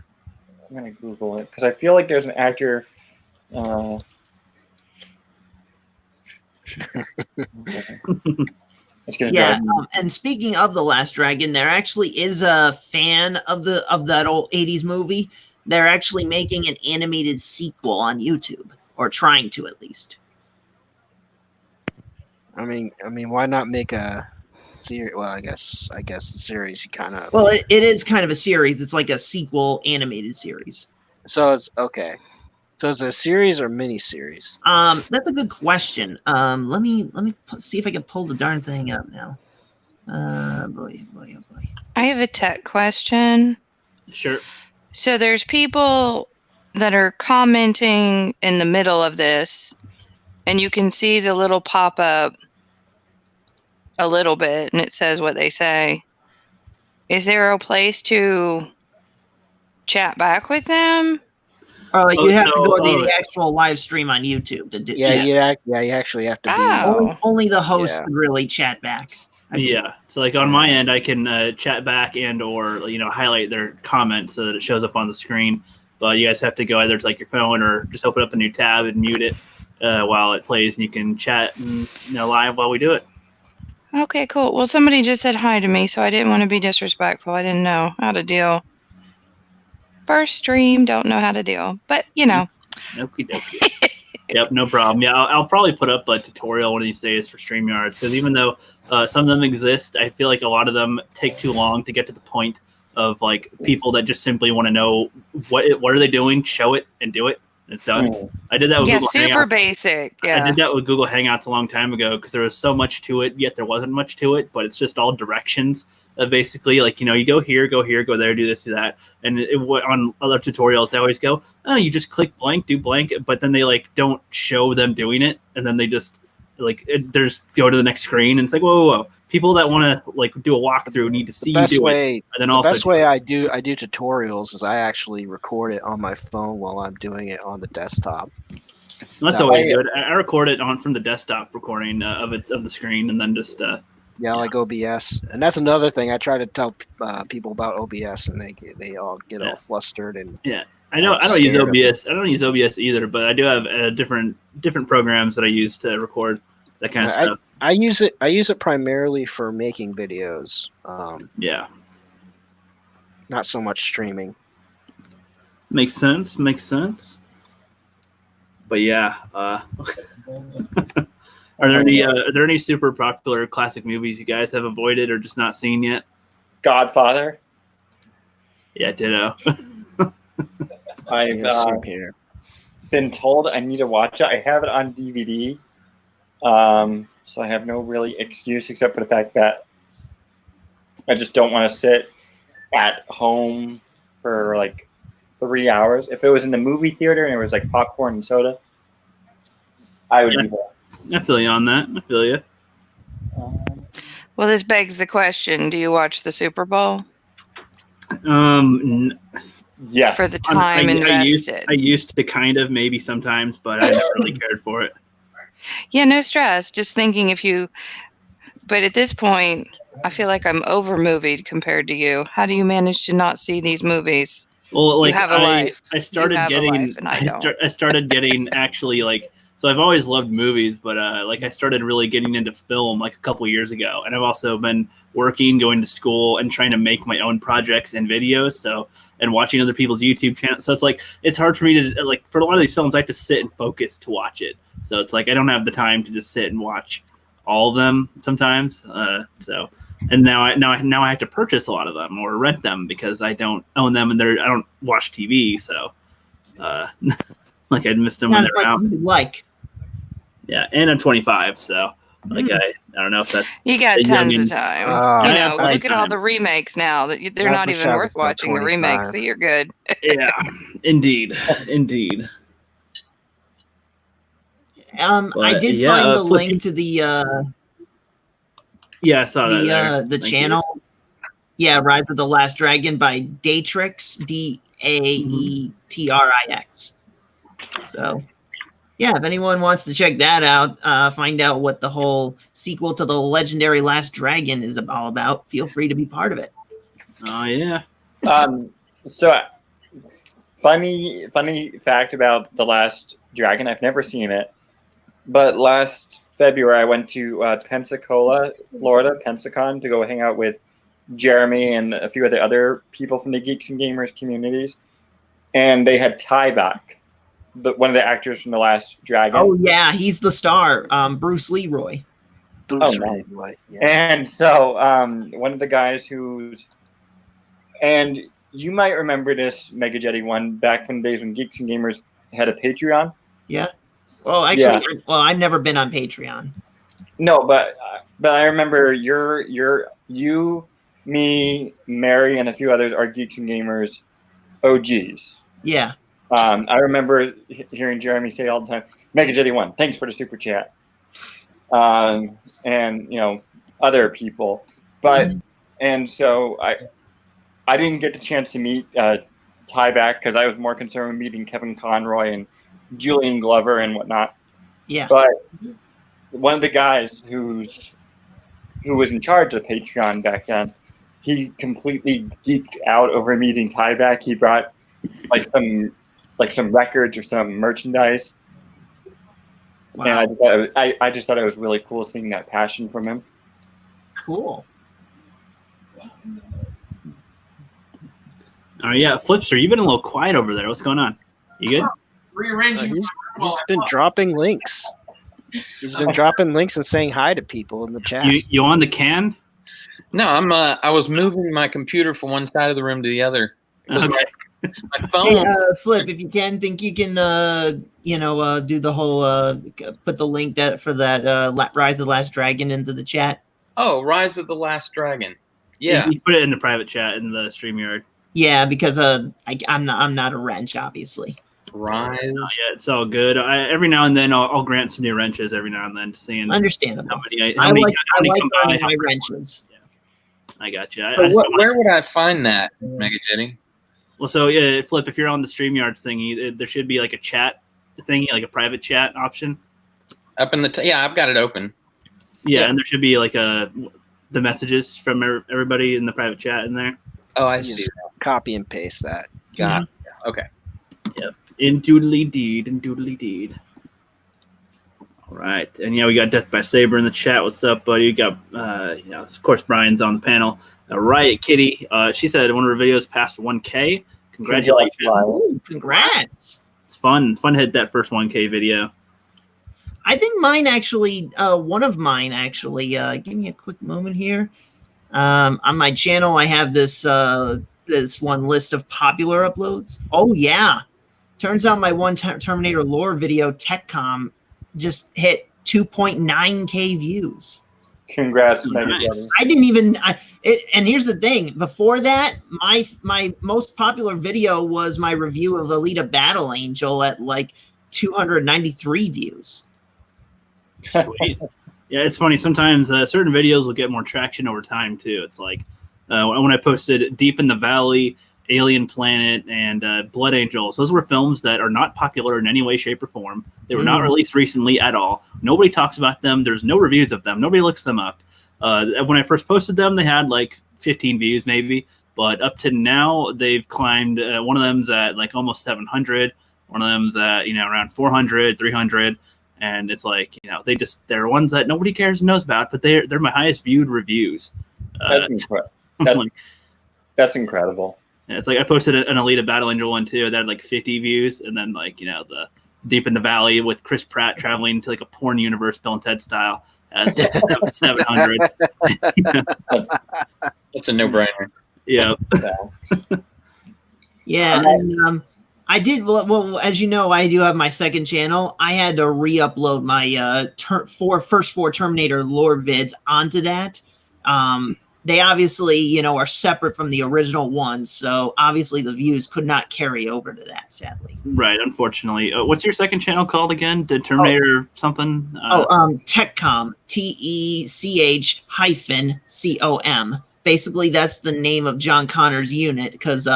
I'm gonna Google it because I feel like there's an actor. And speaking of The Last Dragon, there actually is a fan of that old '80s movie. They're actually making an animated sequel on YouTube, or trying to at least. I mean, why not make a series? Well, I guess a series. You kind of. Well, it is kind of a series. It's like a sequel animated series. So it's okay. So is it a series or mini series? That's a good question. Let me see if I can pull the darn thing up now. Boy. I have a tech question. Sure. So there's people that are commenting in the middle of this, and you can see the little pop-up a little bit, and it says what they say. Is there a place to chat back with them? You have to go to the actual live stream on YouTube to do. You actually have to be. Only the host can really chat back. Yeah, so like on my end, I can chat back and or highlight their comment so that it shows up on the screen. But you guys have to go either to like your phone or just open up a new tab and mute it while it plays, and you can chat live while we do it. Okay, cool. Well, somebody just said hi to me, so I didn't want to be disrespectful. I didn't know how to deal. First stream, don't know how to deal, but Okie dokie. Yep, no problem. Yeah, I'll probably put up a tutorial one of these days for StreamYards, because even though some of them exist, I feel like a lot of them take too long to get to the point of like people that just simply want to know what are they doing, show it and do it, and it's done. I did that with Google super Hangouts. basic. I Yeah. did that with Google Hangouts a long time ago because there was so much to it, yet there wasn't much to it, but it's just all directions. Basically, like, you go here, go there, do this, do that. And on other tutorials, they always go, oh, you just click blank, do blank, but then they like don't show them doing it, and then they just like there's go to the next screen, and it's like, whoa. People that want to like do a walkthrough need to see you do it. And then the also best way I do tutorials is I actually record it on my phone while I'm doing it on the desktop. That's always good. I record it from the desktop recording of the screen, and then just like OBS. And that's another thing I try to tell people about OBS, and they all get all flustered and I don't use OBS. I don't use OBS either, but I do have different programs that I use to record that kind of stuff. I use it primarily for making videos. Not so much streaming. Makes sense. But yeah, are there any super popular classic movies you guys have avoided or just not seen yet? Godfather. Yeah, ditto. I've been told I need to watch it. I have it on DVD, so I have no really excuse except for the fact that I just don't want to sit at home for like 3 hours. If it was in the movie theater and it was like popcorn and soda, I would be there. I feel you on that. I feel you. Well, this begs the question: do you watch the Super Bowl? Yeah. For the time invested. I used to kind of, maybe sometimes, but I never really cared for it. Yeah, no stress. Just thinking but at this point, I feel like I'm over movied compared to you. How do you manage to not see these movies? Well, like you have a life. I started getting actually like, so I've always loved movies, but like I started really getting into film like a couple years ago, and I've also been working, going to school, and trying to make my own projects and videos. And watching other people's YouTube channels. So it's like, it's hard for me to, like, for a lot of these films, I have to sit and focus to watch it. So it's like, I don't have the time to just sit and watch all of them sometimes. And now I have to purchase a lot of them or rent them because I don't own them, and I don't watch TV. So, like, I'd missed them when they're out. Yeah. And I'm 25. So like, I don't know if that's, you got tons of time. Look at all the remakes now that they're not even worth watching, the remakes. So you're good. Yeah, indeed. I did find the link to the I saw that the channel. Rise of the Last Dragon by Daetrix, Daetrix. So if anyone wants to check that out, find out what the whole sequel to the legendary Last Dragon is all about, feel free to be part of it. Oh yeah. So funny fact about The Last Dragon, I've never seen it, but last February I went to Pensacola, Florida, Pensacon, to go hang out with Jeremy and a few of the other people from the Geeks and Gamers communities, and they had Tyback, one of the actors from The Last Dragon. Oh yeah, he's the star, Bruce Leroy. Leroy. Yeah. And so one of the guys and you might remember this, Mega Jetty One, back from the days when Geeks and Gamers had a Patreon. Yeah. Well, actually, I've never been on Patreon. No, but I remember you, me, Mary, and a few others are Geeks and Gamers OGs. Yeah. I remember hearing Jeremy say all the time, Mega Jetty One, thanks for the super chat. And other people. But and so I didn't get the chance to meet Tyback because I was more concerned with meeting Kevin Conroy and Julian Glover and whatnot. Yeah. But one of the guys who was in charge of Patreon back then, he completely geeked out over meeting Tyback. He brought some records or some merchandise. Wow. And I just thought it was really cool seeing that passion from him. Cool. Oh yeah, Flipster, you've been a little quiet over there. What's going on? You good? Rearranging. He's been dropping links. He's been dropping links and saying hi to people in the chat. You on the can? No, I was moving my computer from one side of the room to the other. Okay. My phone. Hey, Flip, if you think you can, do the whole, put the link for that Rise of the Last Dragon into the chat. Oh, Rise of the Last Dragon. Yeah. You put it in the private chat in the StreamYard. Yeah, because I'm not a wrench, obviously. Rise. Yeah, it's all good. Every now and then I'll grant some new wrenches every now and then, seeing Understandable. how many I like come by. learning my wrenches. Yeah. I got you. Where would I find that, Mega Jetty? Well, so yeah, Flip, if you're on the StreamYard thingy, there should be like a chat thingy, like a private chat option. Up in the yeah, I've got it open. Yeah, and there should be like the messages from everybody in the private chat in there. Oh, I You see. just copy and paste that. Got it. Okay. Yep. In doodly deed. All right, and we got Death by Saber in the chat. What's up, buddy? You got of course Brian's on the panel. Riot Kitty, she said one of her videos passed 1K. Congratulations! Ooh, congrats! It's fun to hit that first 1K video. I think mine actually, one of mine actually. Give me a quick moment here. On my channel, I have this one list of popular uploads. Oh yeah, turns out my one Terminator lore video, TechCom, just hit 2.9K views. Congrats, Nice. Mega Jetty. I didn't even. And here's the thing. Before that, my most popular video was my review of Alita Battle Angel at like 293 views. Sweet. Yeah, it's funny. Sometimes certain videos will get more traction over time too. It's like when I posted Deep in the Valley, Alien Planet, and Blood Angels. Those were films that are not popular in any way, shape, or form. They were not released recently at all. Nobody talks about them. There's no reviews of them. Nobody looks them up. When I first posted them, they had like 15 views maybe. But up to now, they've climbed. One of them's at like almost 700. One of them's at around 400, 300. And it's like they're ones that nobody cares and knows about, but they're my highest viewed reviews. That's incredible. Yeah, it's like I posted an Alita Battle Angel one too that had like 50 views, and then the Deep in the Valley with Chris Pratt traveling to like a porn universe, Bill and Ted style, has 700. That's a no-brainer. Yeah. Yeah, and I did well. As you know, I do have my second channel. I had to re-upload my first four Terminator lore vids onto that. They obviously, are separate from the original one, so obviously the views could not carry over to that, sadly. Right, unfortunately. What's your second channel called again? The Terminator something? TechCom, TECH-COM. Basically, that's the name of John Connor's unit, because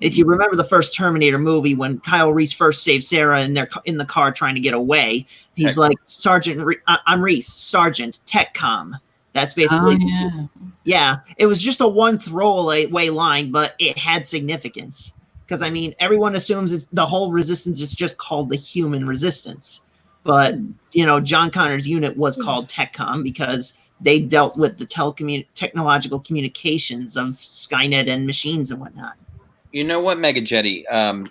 if you remember the first Terminator movie, when Kyle Reese first saved Sarah and they're in the car trying to get away, he's like, I'm Reese, Sergeant, TechCom. That's basically, yeah. It was just a one throwaway line, but it had significance. Because, everyone assumes the whole resistance is just called the human resistance. But, John Connor's unit was called TechCom because they dealt with the technological communications of Skynet and machines and whatnot. You know what, Mega Jetty? I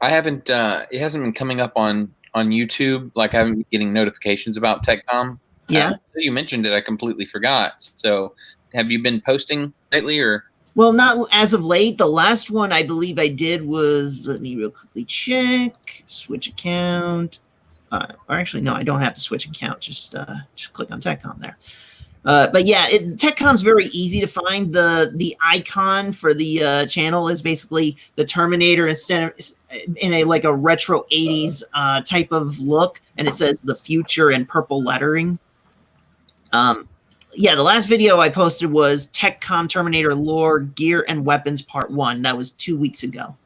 haven't. It hasn't been coming up on YouTube. Like I haven't been getting notifications about TechCom. Yeah. You mentioned it. I completely forgot. So, have you been posting lately, or? Well, not as of late. The last one I believe I did was. Let me real quickly check. Switch account. Or actually, no, I don't have to switch account. Just click on TechCom there. But yeah, TechCom's very easy to find. The icon for the channel is basically the Terminator instead of in a retro 80s type of look, and it says the future in purple lettering. Yeah, the last video I posted was TechCom Terminator lore, gear, and weapons part 1. That was 2 weeks ago.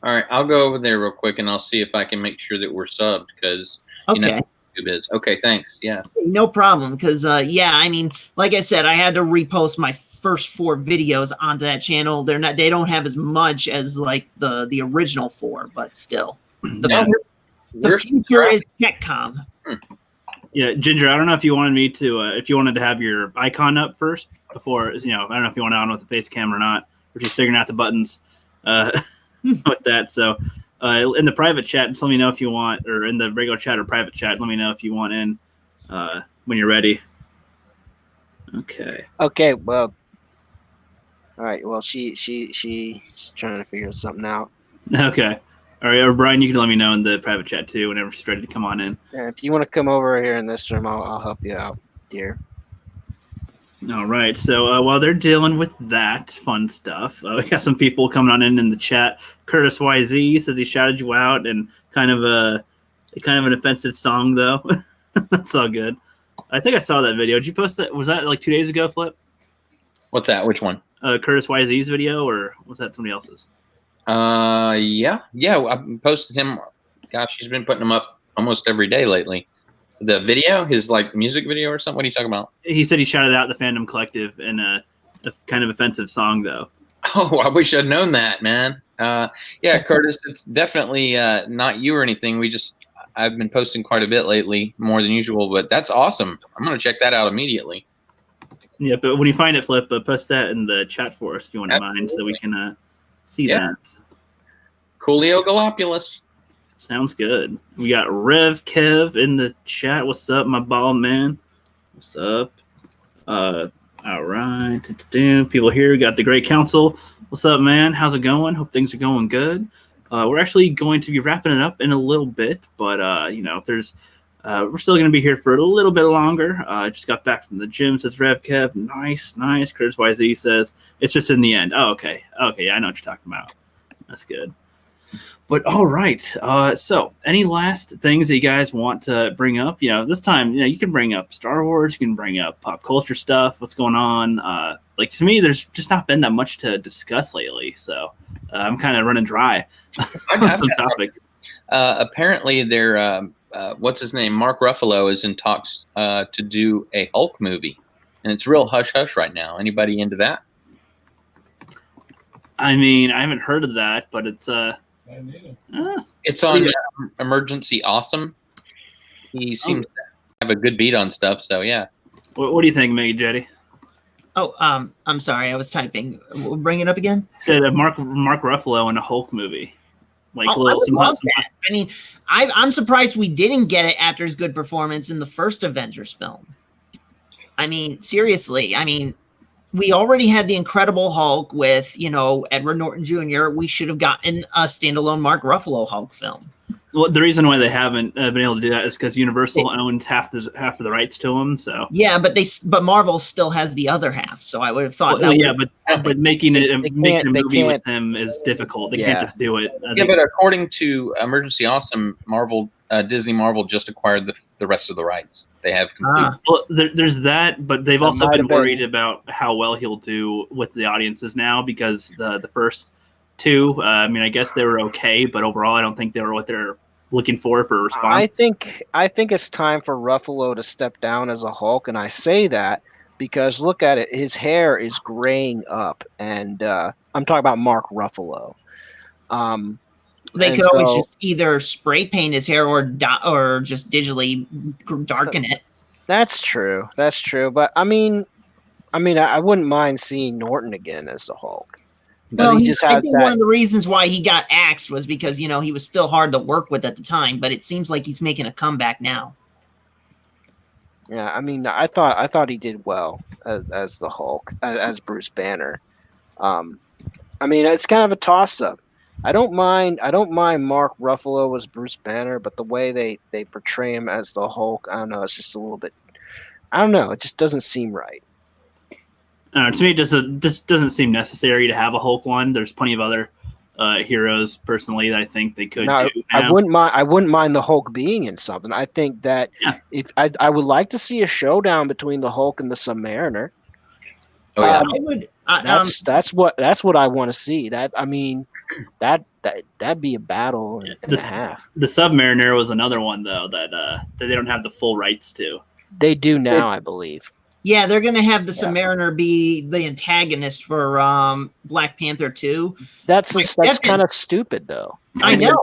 All right, I'll go over there real quick and I'll see if I can make sure that we're subbed because YouTube is. Okay, thanks. Yeah. No problem. Because like I said, I had to repost my first 4 videos onto that channel. They don't have as much as like the original 4, but still. The future is TechCom. Yeah, Ginger, I don't know if you wanted me to, if you wanted to have your icon up first before, I don't know if you want on with the face cam or not. We're just figuring out the buttons with that. So in the private chat. Just let me know if you want, or in the regular chat or private chat. Let me know if you want in when you're ready. Okay. Okay. Well. All right. Well, she's trying to figure something out. Okay. All right. Or Brian, you can let me know in the private chat too whenever she's ready to come on in. And if you want to come over here in this room, I'll help you out, dear. All right. So while they're dealing with that fun stuff, we got some people coming on in the chat. Curtis YZ says he shouted you out, and kind of an offensive song though. That's all good. I think I saw that video. Did you post that? Was that like 2 days ago, Flip? What's that? Which one? Curtis YZ's video, or was that somebody else's? Yeah. I posted him. Gosh, he's been putting them up almost every day lately. The video, his like music video or something. What are you talking about? He said he shouted out the Fandom Collective in a kind of offensive song, though. Oh, I wish I'd known that, man. Yeah, Curtis, it's definitely not you or anything. I've been posting quite a bit lately, more than usual, but that's awesome. I'm going to check that out immediately. Yeah, but when you find it, Flip, post that in the chat for us if you wouldn't mind, so that we can see that. Coolio Galopulus. Sounds good. We got Rev Kev in the chat. What's up, my bald man? What's up? All right. People here. We got the Great Council. What's up, man? How's it going? Hope things are going good. We're actually going to be wrapping it up in a little bit, but if there's we're still going to be here for a little bit longer. I just got back from the gym, says Rev Kev. Nice. Curtis YZ says it's just in the end. Oh, okay. Yeah, I know what you're talking about. That's good. But all right. So any last things that you guys want to bring up? This time, you can bring up Star Wars. You can bring up pop culture stuff. What's going on? Like to me, there's just not been that much to discuss lately. So I'm kind of running dry on some topics. Apparently, they're what's his name? Mark Ruffalo is in talks to do a Hulk movie, and it's real hush hush right now. Anybody into that? I mean, I haven't heard of that, but it's it's on Emergency Awesome. He seems to have a good beat on stuff, so yeah. What do you think, Meg Jetty? Oh, I'm sorry, I was typing. Bring it up again. Said Mark Ruffalo in a Hulk movie. Like, I would love that. I mean, I'm surprised we didn't get it after his good performance in the first Avengers film. I mean, seriously. I mean, we already had the Incredible Hulk with, Edward Norton Jr. We should have gotten a standalone Mark Ruffalo Hulk film. Well, the reason why they haven't been able to do that is because Universal owns half of the rights to them. So yeah, but Marvel still has the other half. So I would have thought but making a movie with them is difficult. They can't just do it. But according to Emergency Awesome, Disney Marvel just acquired the rest of the rights. They have complete. Well, there's that, but they've also been worried about how well he'll do with the audiences now because the first two, I guess they were okay, but overall, I don't think they were what they're looking for a response. I think it's time for Ruffalo to step down as a Hulk, and I say that because look at it, his hair is graying up, and I'm talking about Mark Ruffalo. They could always just either spray paint his hair or just digitally darken it. That's true. But I wouldn't mind seeing Norton again as the Hulk. Well, I think one of the reasons why he got axed was because, he was still hard to work with at the time, but it seems like he's making a comeback now. Yeah, I thought he did well as the Hulk, as Bruce Banner. It's kind of a toss-up. I don't mind Mark Ruffalo as Bruce Banner, but the way they portray him as the Hulk, I don't know, it's just a little bit, it just doesn't seem right. To me, this doesn't seem necessary to have a Hulk one. There's plenty of other heroes, personally, that I think they could do. I wouldn't mind the Hulk being in something. I think that if I would like to see a showdown between the Hulk and the Submariner. Oh yeah, I would. That's what I want to see. That'd be a battle and a half. The Submariner was another one though that they don't have the full rights to. They do now, I believe. Yeah, they're going to have the Submariner be the antagonist for Black Panther 2. That's kind of stupid, though. I know.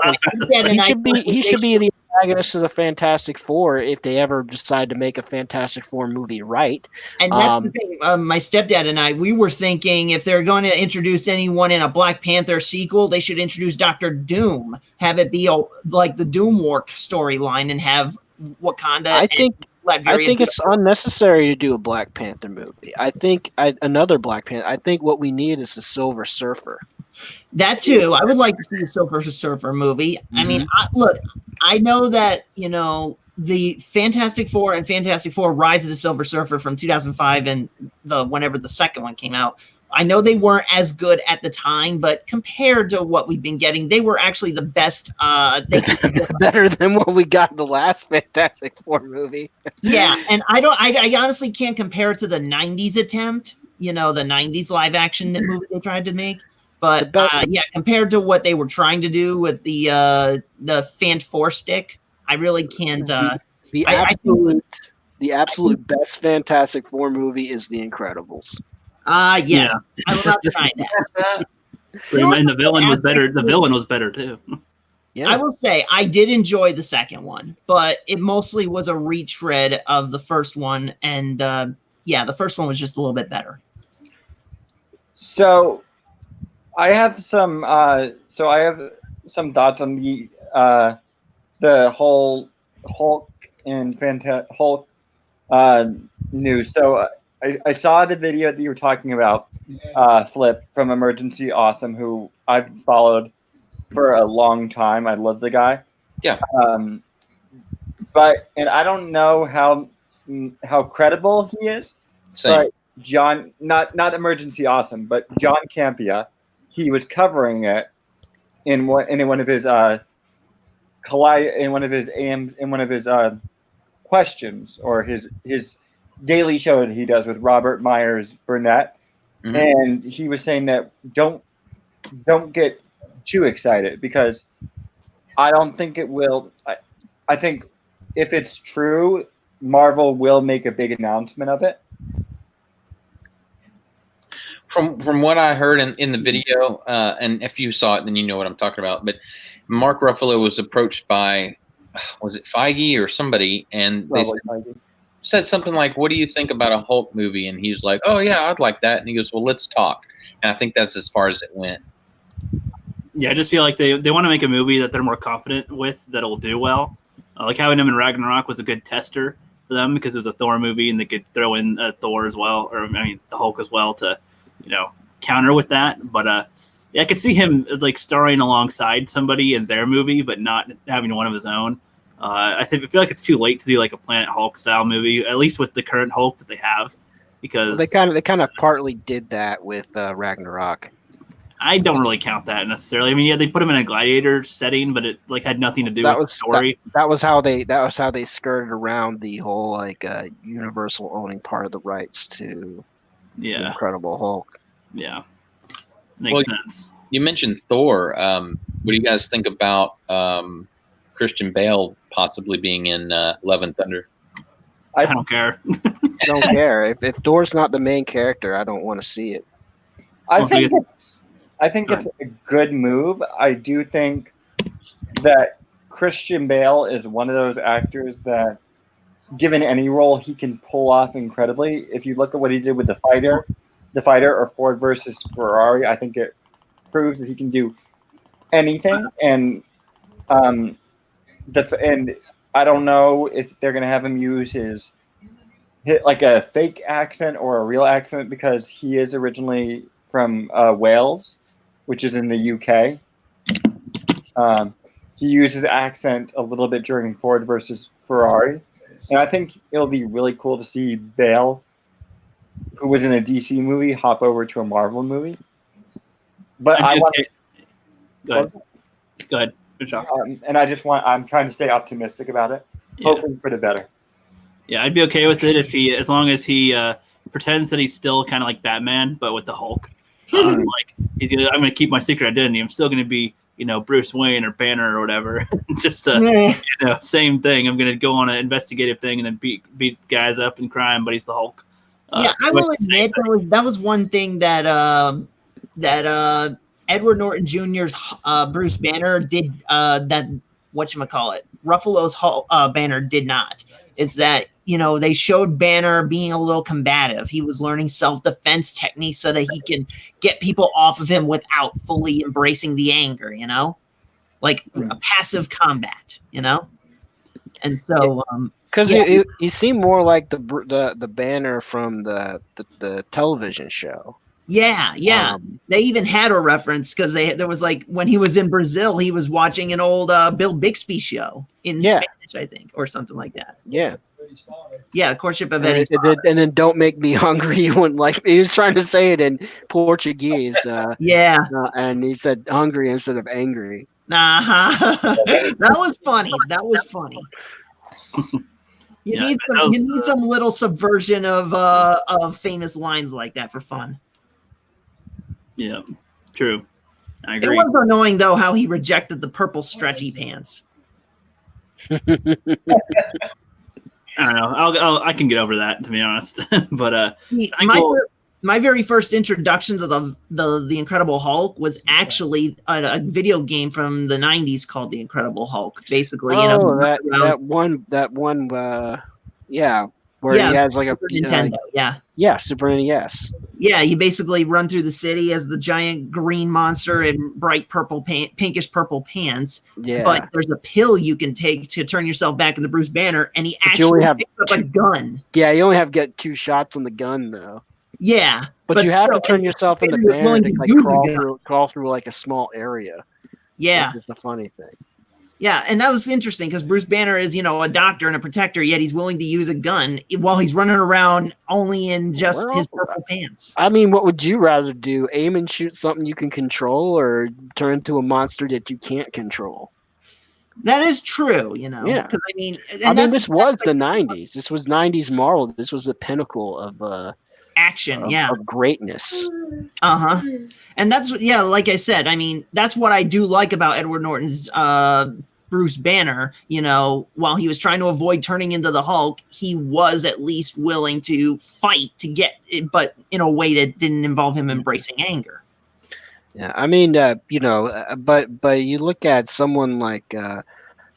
He should be the antagonists of the Fantastic Four if they ever decide to make a Fantastic Four movie, right? And that's the thing. My stepdad and I, we were thinking if they're going to introduce anyone in a Black Panther sequel, they should introduce Doctor Doom, have it be like the Doom War storyline, and have Wakanda. I think Latveria it's unnecessary to do a Black Panther movie. I think another Black Panther. I think what we need is the Silver Surfer. That too. I would like to see a Silver Surfer movie. I mean, look, I know that, you know, the Fantastic Four and Fantastic Four Rise of the Silver Surfer from 2005 and whenever the second one came out, I know they weren't as good at the time, but compared to what we've been getting, they were actually the best. Better than what we got in the last Fantastic Four movie. Yeah, and I honestly can't compare it to the 90s attempt, you know, the 90s live action movie they tried to make. But yeah, compared to what they were trying to do with the Fant Four stick, I really can't. The absolute best Fantastic Four movie is The Incredibles. Yes, Yeah. I will not deny that. And the villain was better. The villain was better too. Yeah. I will say I did enjoy the second one, but it mostly was a retread of the first one, and yeah, the first one was just a little bit better. So I have some thoughts on the whole Hulk and Hulk news. So I saw the video that you were talking about, Flip from Emergency Awesome, who I've followed for a long time. I love the guy. Yeah. But I don't know how credible he is. Same. But John, not Emergency Awesome, but John Campia, he was covering it in one of his questions, or his daily show that he does with Robert Myers Burnett, and he was saying that don't get too excited, because I don't think it will. I think if it's true, Marvel will make a big announcement of it. From what I heard in the video, and if you saw it, then you know what I'm talking about. But Mark Ruffalo was approached by, was it Feige or somebody, and they said something like, "What do you think about a Hulk movie?" And he was like, "Oh yeah, I'd like that." And he goes, "Well, let's talk." And I think that's as far as it went. Yeah, I just feel like they want to make a movie that they're more confident with, that'll do well. Like having him in Ragnarok was a good tester for them, because it was a Thor movie and they could throw in Thor as well, or I mean the Hulk as well, to, you know, counter with that. But yeah, I could see him like starring alongside somebody in their movie, but not having one of his own. I feel like it's too late to do like a Planet Hulk style movie, at least with the current Hulk that they have, because they kind of partly did that with Ragnarok. I don't really count that necessarily. I mean, yeah, they put him in a gladiator setting, but it like had nothing to do with the story. That was how they skirted around the whole like Universal owning part of the rights to the Incredible Hulk. Yeah, makes sense. You mentioned Thor. What do you guys think about Christian Bale possibly being in Love and Thunder? I don't care. I don't care. If Thor's not the main character, I don't want to see it. I think it's a good move. I do think that Christian Bale is one of those actors that, given any role, he can pull off incredibly. If you look at what he did with The Fighter or Ford versus Ferrari, I think it proves that he can do anything. And and I don't know if they're going to have him use his like a fake accent or a real accent, because he is originally from Wales, which is in the UK. He used his accent a little bit during Ford versus Ferrari. And I think it'll be really cool to see Bale, who was in a DC movie, hop over to a Marvel movie. But Go ahead. Good job. And I'm trying to stay optimistic about it, hoping for the better. Yeah, I'd be okay with it as long as he pretends that he's still kind of like Batman, but with the Hulk. Like I'm going to keep my secret identity. I'm still going to be, you know, Bruce Wayne or Banner or whatever. Just same thing. I'm going to go on an investigative thing and then beat guys up in crime, but he's the Hulk. Yeah, I will admit that was one thing that Edward Norton Jr.'s Bruce Banner did. That whatchamacallit, Ruffalo's Banner did not. Is that, you know, they showed Banner being a little combative. He was learning self-defense techniques so that he can get people off of him without fully embracing the anger, you know? Like a passive combat, you know? And so, because he seemed more like the Banner from the television show. Yeah. They even had a reference because there was like when he was in Brazil, he was watching an old Bill Bixby show in Spanish, I think, or something like that. Yeah. Yeah, Courtship of Eddie's and then Don't Make Me Hungry when like he was trying to say it in Portuguese. And he said hungry instead of angry. That was funny. You need some little subversion of famous lines like that for fun. Yeah, true. I agree. It was annoying though how he rejected the purple stretchy pants. I don't know. I can get over that, to be honest. But my very first introduction to the Incredible Hulk was actually a video game from the 90s called The Incredible Hulk. Basically, you know, that one, where he has like a Nintendo, Super NES. Yeah, you basically run through the city as the giant green monster in bright purple pinkish purple pants. Yeah. But there's a pill you can take to turn yourself back into Bruce Banner, and he actually picks up a gun. Yeah, you only have to get 2 shots on the gun though. Yeah. But you have to turn yourself into Banner to like crawl through like a small area. Yeah. That's just the funny thing. Yeah, and that was interesting because Bruce Banner is, you know, a doctor and a protector, yet he's willing to use a gun while he's running around only in just his purple pants. I mean, what would you rather do? Aim and shoot something you can control or turn into a monster that you can't control? That is true, you know. Yeah. I mean, this was the 90s. This was 90s Marvel. This was the pinnacle of action, of greatness. And that's like I said, I mean, that's what I do like about Edward Norton's Bruce Banner. You know, while he was trying to avoid turning into the Hulk, he was at least willing to fight to get it, but in a way that didn't involve him embracing anger. Yeah, I mean, you know, but you look at someone like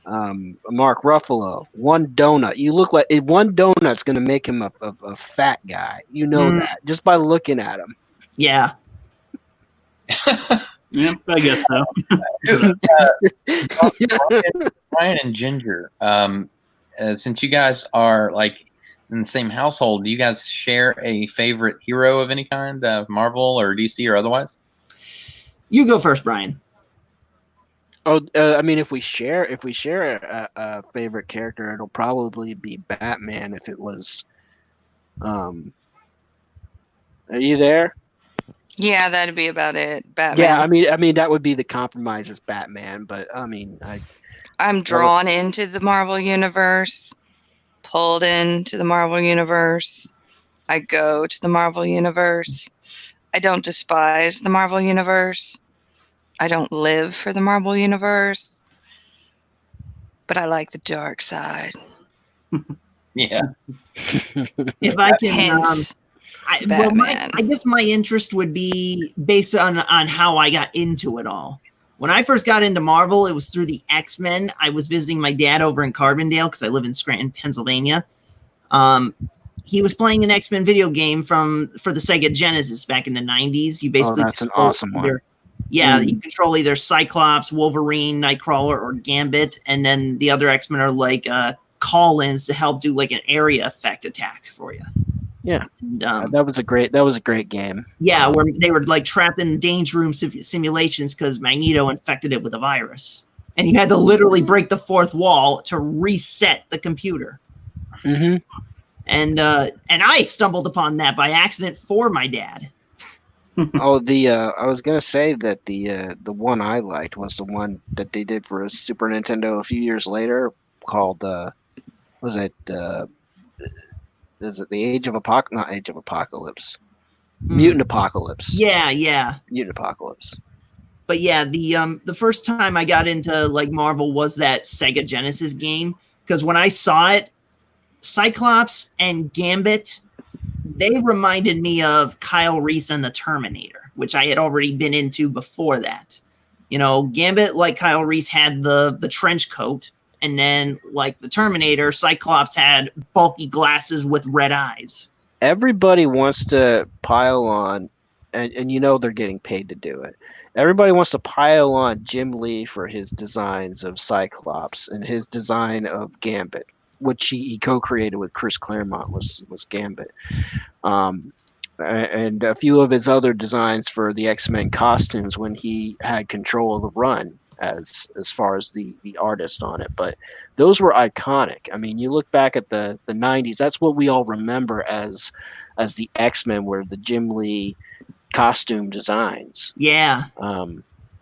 Mark Ruffalo, one donut. You look like one donut's going to make him a fat guy. You know that just by looking at him. Yeah. Yeah, I guess so. Brian and Ginger, since you guys are like in the same household, do you guys share a favorite hero of any kind, Marvel or DC or otherwise? You go first, Brian. Oh, I mean, if we share a favorite character, it'll probably be Batman. If it was, are you there? Yeah, that'd be about it. Batman. Yeah, I mean that would be the compromise is Batman, but I mean, I'm drawn into the Marvel universe, pulled into the Marvel universe. I go to the Marvel universe. I don't despise the Marvel universe. I don't live for the Marvel universe, but I like the dark side. Yeah. If I can, I guess my interest would be based on how I got into it all. When I first got into Marvel, it was through the X-Men. I was visiting my dad over in Carbondale because I live in Scranton, Pennsylvania. He was playing an X-Men video game for the Sega Genesis back in the 90s. You basically that's an awesome one. Yeah, you control either Cyclops, Wolverine, Nightcrawler, or Gambit, and then the other X-Men are like call-ins to help do like an area effect attack for you. Yeah, that was a great game. Yeah, where they were like trapped in danger room simulations because Magneto infected it with a virus, and you had to literally break the fourth wall to reset the computer. Mm-hmm. And I stumbled upon that by accident for my dad. Oh, I was gonna say that the one I liked was the one that they did for a Super Nintendo a few years later called is it the Age of Apocalypse? Not Age of Apocalypse. Mutant Apocalypse. Yeah. Mutant Apocalypse. But yeah, the first time I got into like Marvel was that Sega Genesis game because when I saw it, Cyclops and Gambit, they reminded me of Kyle Reese and the Terminator, which I had already been into before that. You know, Gambit, like Kyle Reese, had the trench coat, And then, like the Terminator, Cyclops had bulky glasses with red eyes. Everybody wants to pile on, and you know they're getting paid to do it. Everybody wants to pile on Jim Lee for his designs of Cyclops and his design of Gambit, which he co-created with Chris Claremont was Gambit. And a few of his other designs for the X-Men costumes when he had control of the run as far as the artist on it. But those were iconic. I mean, you look back at the 90s, that's what we all remember as the X-Men were the Jim Lee costume designs. Yeah.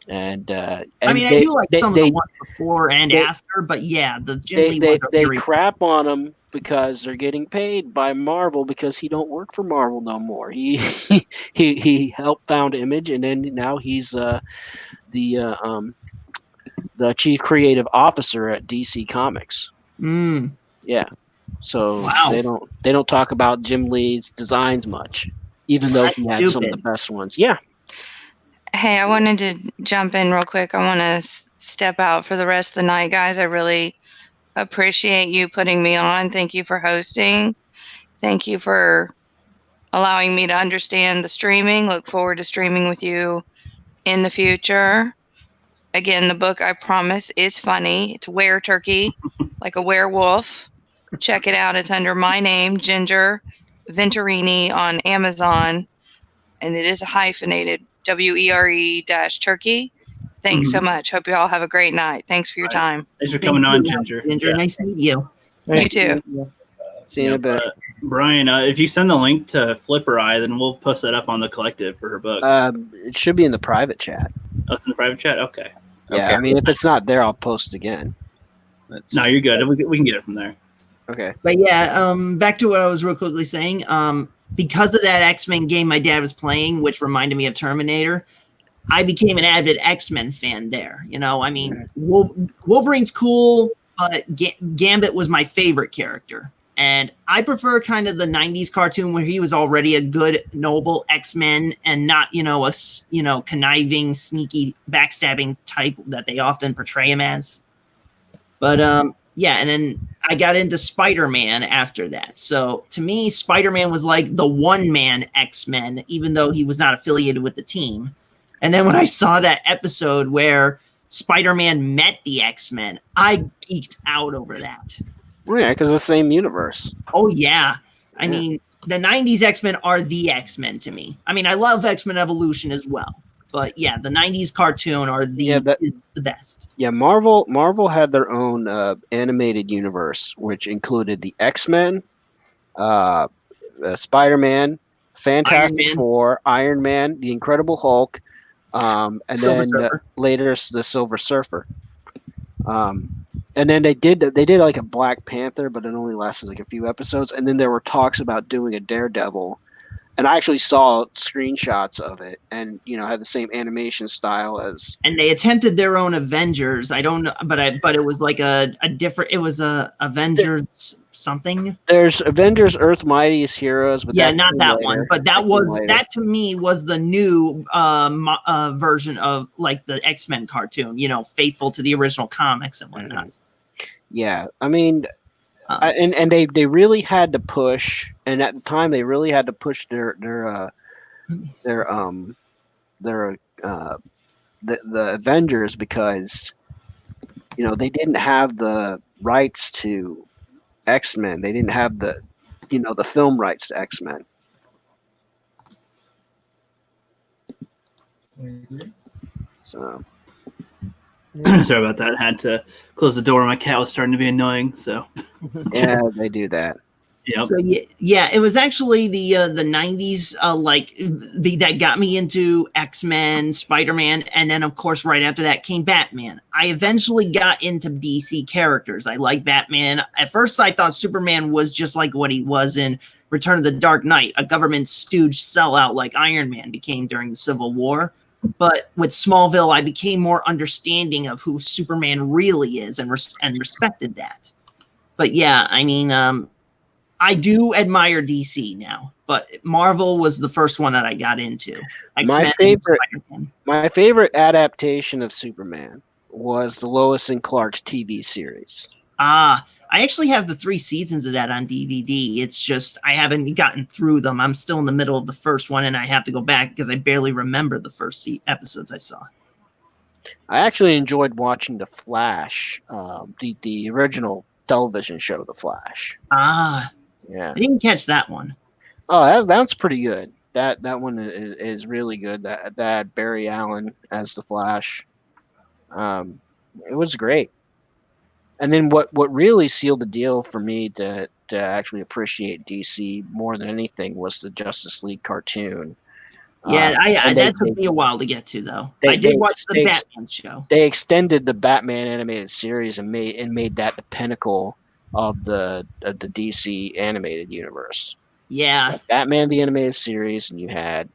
And I mean, I do like some of the ones before and after, but yeah, the Jim Lee ones are they very crap on him because they're getting paid by Marvel because he don't work for Marvel no more. He helped found Image, and then now he's the chief creative officer at DC Comics. Yeah. So wow. they don't talk about Jim Lee's designs much, even though he had some of the best ones. Yeah. Hey, I wanted to jump in real quick. I want to step out for the rest of the night, guys. I really appreciate you putting me on. Thank you for hosting. Thank you for allowing me to understand the streaming. Look forward to streaming with you in the future. Again, the book, I promise, is funny. It's Were Turkey, like a werewolf. Check it out. It's under my name, Ginger Venturini, on Amazon. And it is a hyphenated WERE-Turkey. Thanks so much. Hope you all have a great night. Thanks for your time. Thanks for coming on, Ginger. Ginger, nice to meet you. You too. See you in a bit. Brian, if you send the link to Flipper Eye, then we'll post that up on the collective for her book. It should be in the private chat. Oh, it's in the private chat? Okay. Yeah, okay. I mean, if it's not there, I'll post again. No, you're good. We can get it from there. Okay. But yeah, back to what I was real quickly saying. Because of that X-Men game my dad was playing, which reminded me of Terminator, I became an avid X-Men fan there. You know, I mean, Wolverine's cool, but Gambit was my favorite character. And I prefer kind of the 90s cartoon where he was already a good, noble X-Men and not, a conniving, sneaky, backstabbing type that they often portray him as. But, yeah, and then I got into Spider-Man after that. So to me, Spider-Man was like the one-man X-Men, even though he was not affiliated with the team. And then when I saw that episode where Spider-Man met the X-Men, I geeked out over that. Yeah, because it's the same universe. Oh, yeah. I mean, the 90s X-Men are the X-Men to me. I mean, I love X-Men Evolution as well. But yeah, the 90s cartoon is the best. Yeah, Marvel had their own animated universe, which included the X-Men, Spider-Man, Fantastic Four, Iron Man, the Incredible Hulk, and then later the Silver Surfer. And then they did like a Black Panther, but it only lasted like a few episodes. And then there were talks about doing a Daredevil. And I actually saw screenshots of it, and had the same animation style as. And they attempted their own Avengers. I don't know, but it was like a different. It was a Avengers something. There's Avengers: Earth Mightiest Heroes, but yeah, not that one. But that to me was the new version of like the X-Men cartoon. Faithful to the original comics and whatnot. Yeah, I mean. And they really had to push, and at the time they really had to push the Avengers because they didn't have the rights to X-Men. They didn't have the film rights to X-Men. So. Sorry about that. I had to close the door. My cat was starting to be annoying. So yeah, they do that. Yep. So yeah, it was actually the 90s that got me into X-Men, Spider-Man, and then of course right after that came Batman. I eventually got into DC characters. I like Batman. At first I thought Superman was just like what he was in Return of the Dark Knight, a government stooge sellout like Iron Man became during the Civil War. But with Smallville, I became more understanding of who Superman really is and respected that. But yeah, I mean, I do admire DC now, but Marvel was the first one that I got into. My favorite adaptation of Superman was the Lois and Clark's TV series. I actually have the 3 seasons of that on DVD. It's just I haven't gotten through them. I'm still in the middle of the first one, and I have to go back because I barely remember the first episodes I saw. I actually enjoyed watching The Flash, the original television show, The Flash. Yeah, I didn't catch that one. Oh, that's pretty good. That one is really good. That Barry Allen as the Flash, it was great. And then what really sealed the deal for me to actually appreciate DC more than anything was the Justice League cartoon. Yeah, that took me a while to get to, though. I did watch the Batman show. They extended the Batman animated series and made that the pinnacle of the DC animated universe. Yeah, Batman the animated series, and you had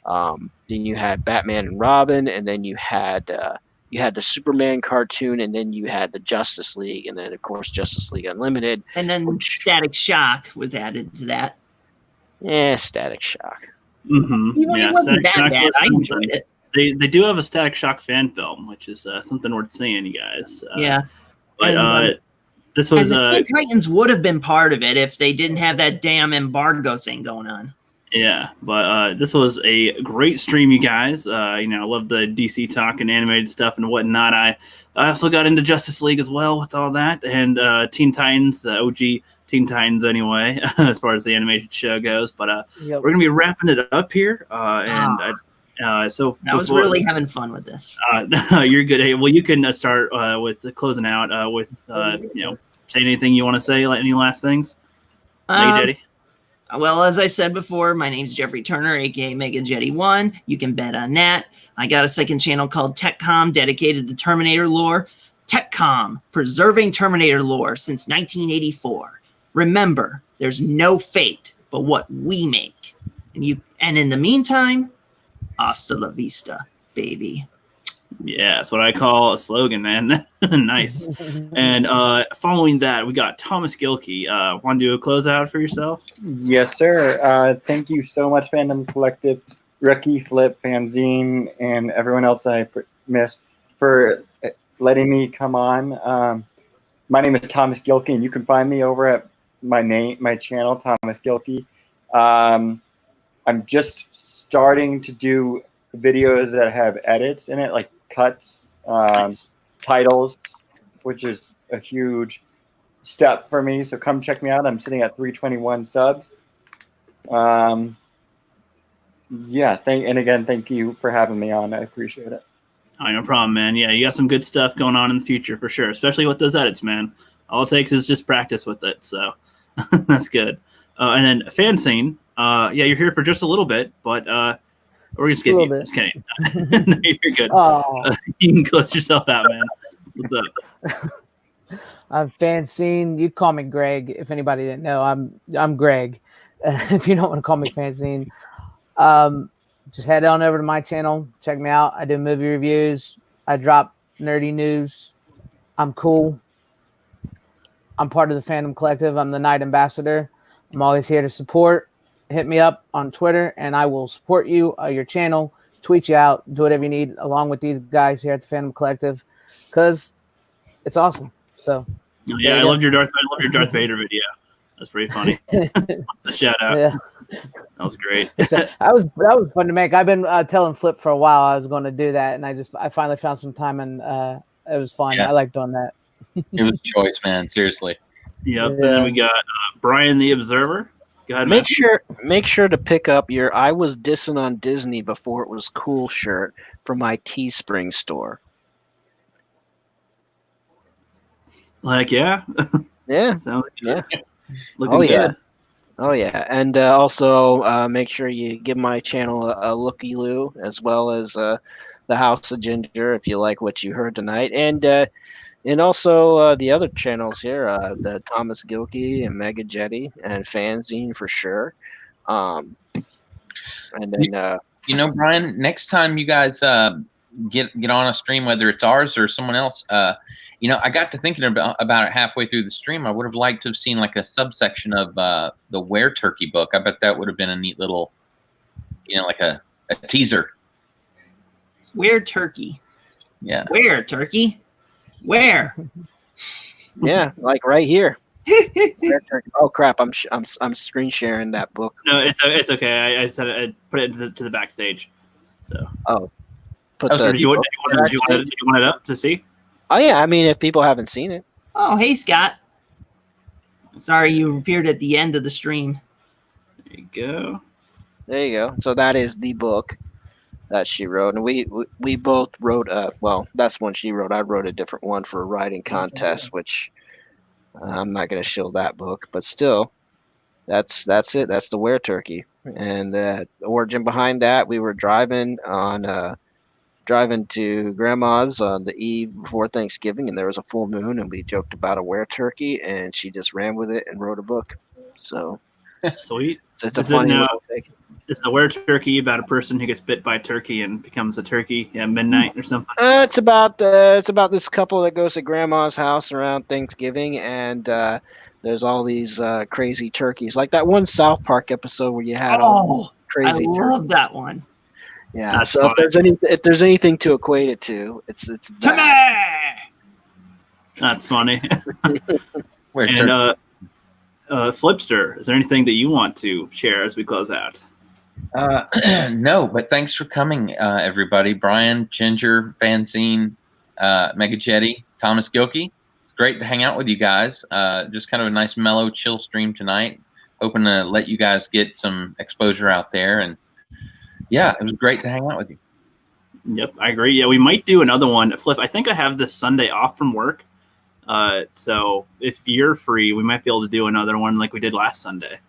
Batman and Robin, and then you had the Superman cartoon, and then you had the Justice League, and then of course Justice League Unlimited, and then Static Shock was added to that. Yeah, Static Shock. Mm-hmm. It wasn't that bad. I enjoyed it. They do have a Static Shock fan film, which is something worth seeing, you guys. Yeah, but this was the Teen Titans would have been part of it if they didn't have that damn embargo thing going on. Yeah, but this was a great stream, you guys. I love the DC talk and animated stuff and whatnot. I also got into Justice League as well with all that, and Teen Titans, the OG Teen Titans anyway, as far as the animated show goes. But we're going to be wrapping it up here. So I was really having fun with this. You're good. Hey, well, you can start with closing out with, say anything you want to say, like any last things. Hey, Daddy. Well, as I said before, my name's Jeffrey Turner, aka Mega Jetty 1. You can bet on that. I got a second channel called TechCom, dedicated to Terminator lore. TechCom, preserving Terminator lore since 1984. Remember, there's no fate but what we make. And in the meantime, hasta la vista, baby. Yeah, that's what I call a slogan, man. Nice. And following that, we got Thomas Gilkey. Want to do a closeout for yourself? Yes, sir. Thank you so much, Fandom Collective, Rookie, Flip, Fanzine, and everyone else I missed for letting me come on. My name is Thomas Gilkey, and you can find me over at my channel, Thomas Gilkey. I'm just starting to do videos that have edits in it, like cuts, Nice. titles, which is a huge step for me. So come check me out. I'm sitting at 321 subs. Yeah, thank you for having me on. I appreciate it. Oh, no problem, man. Yeah, you got some good stuff going on in the future for sure, especially with those edits, man. All it takes is just practice with it, so that's good. And then Fanzine, yeah, you're here for just a little bit, but we're gonna skip you. Just kidding. No, you're good. You can close yourself out, man. What's up? I'm Fanzine. You call me Greg. If anybody didn't know, I'm Greg. If you don't want to call me Fanzine, just head on over to my channel. Check me out. I do movie reviews. I drop nerdy news. I'm cool. I'm part of the Fandom Collective. I'm the Night Ambassador. I'm always here to support. Hit me up on Twitter, and I will support you, your channel, tweet you out, do whatever you need, along with these guys here at the Fandom Collective, because it's awesome. So, yeah, I loved your Darth Vader video. That's pretty funny. Shout out. Yeah, that was great. that was fun to make. I've been telling Flip for a while I was going to do that, and I finally found some time, and it was fun. Yeah. I like doing that. It was a choice, man. Seriously. Yep. Yeah. And then we got Brian the Observer. Go ahead, make sure to pick up your "I was dissing on Disney before it was cool" shirt from my Teespring store. Like, yeah. Yeah. Sounds good. Yeah. Looking good. Oh yeah, and also make sure you give my channel a looky-loo, as well as the House of Ginger if you like what you heard tonight, and also the other channels here, the Thomas Gilkey and Mega Jetty and Fanzine for sure. And then Brian, next time you guys get on a stream, whether it's ours or someone else, I got to thinking about it halfway through the stream. I would have liked to have seen like a subsection of the Where Turkey book. I bet that would have been a neat little, like a teaser. Where Turkey? Yeah. Where Turkey? Where? Yeah, like right here. Oh crap! I'm screen sharing that book. No, it's okay. I said I put it to the backstage. So. Oh, So did you want it up to see? Oh yeah, I mean, if people haven't seen it. Oh, hey Scott. Sorry, you appeared at the end of the stream. There you go. There you go. So that is the book that she wrote, and we both wrote. Well, that's one she wrote. I wrote a different one for a writing contest, which I'm not going to show that book, but still, that's it. That's the Were Turkey, and the origin behind that. We were driving to Grandma's on the eve before Thanksgiving, and there was a full moon, and we joked about a Were Turkey, and she just ran with it and wrote a book. So sweet. It's a funny little thing. Is the Were Turkey about a person who gets bit by a turkey and becomes a turkey at midnight or something? It's about this couple that goes to Grandma's house around Thanksgiving, and there's all these crazy turkeys, like that one South Park episode where you had all crazy. I love that one. Yeah. That's so funny. if there's anything to equate it to, it's that. That's funny. Where And Flipster, is there anything that you want to share as we close out? No, but thanks for coming, everybody. Brian, Ginger, Fanzine, Mega Jetty, Thomas Gilkey. It's great to hang out with you guys. Just kind of a nice, mellow, chill stream tonight. Hoping to let you guys get some exposure out there. And yeah, it was great to hang out with you. Yep, I agree. Yeah, we might do another one. Flip, I think I have this Sunday off from work. So if you're free, we might be able to do another one like we did last Sunday.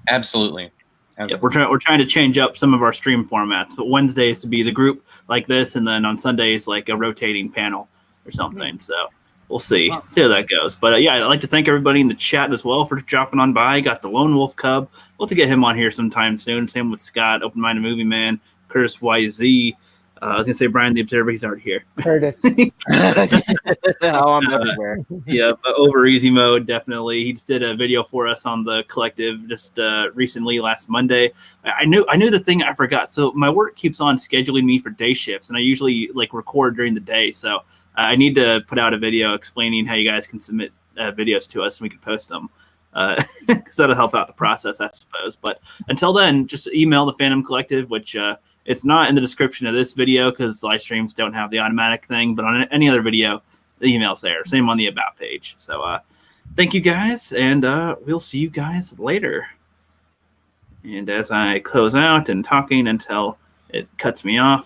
Absolutely. Yep, we're trying to change up some of our stream formats, but Wednesdays to be the group like this, and then on Sundays like a rotating panel or something. So we'll see how that goes. But yeah, I'd like to thank everybody in the chat as well for dropping on by. Got the Lone Wolf Cub. We'll have to get him on here sometime soon. Same with Scott, Open Minded Movie Man, Curtis YZ. I was gonna say Brian the Observer. He's already here. Curtis. Oh, I'm everywhere. Yeah, but over easy mode, definitely. He just did a video for us on the collective just recently, last Monday. I knew the thing I forgot. So my work keeps on scheduling me for day shifts, and I usually like record during the day. So I need to put out a video explaining how you guys can submit videos to us, and we can post them. Because that'll help out the process, I suppose. But until then, just email the Fandom Collective, which it's not in the description of this video because live streams don't have the automatic thing. But on any other video, the email's there. Same on the About page. So thank you guys, and we'll see you guys later. And as I close out and talking until it cuts me off from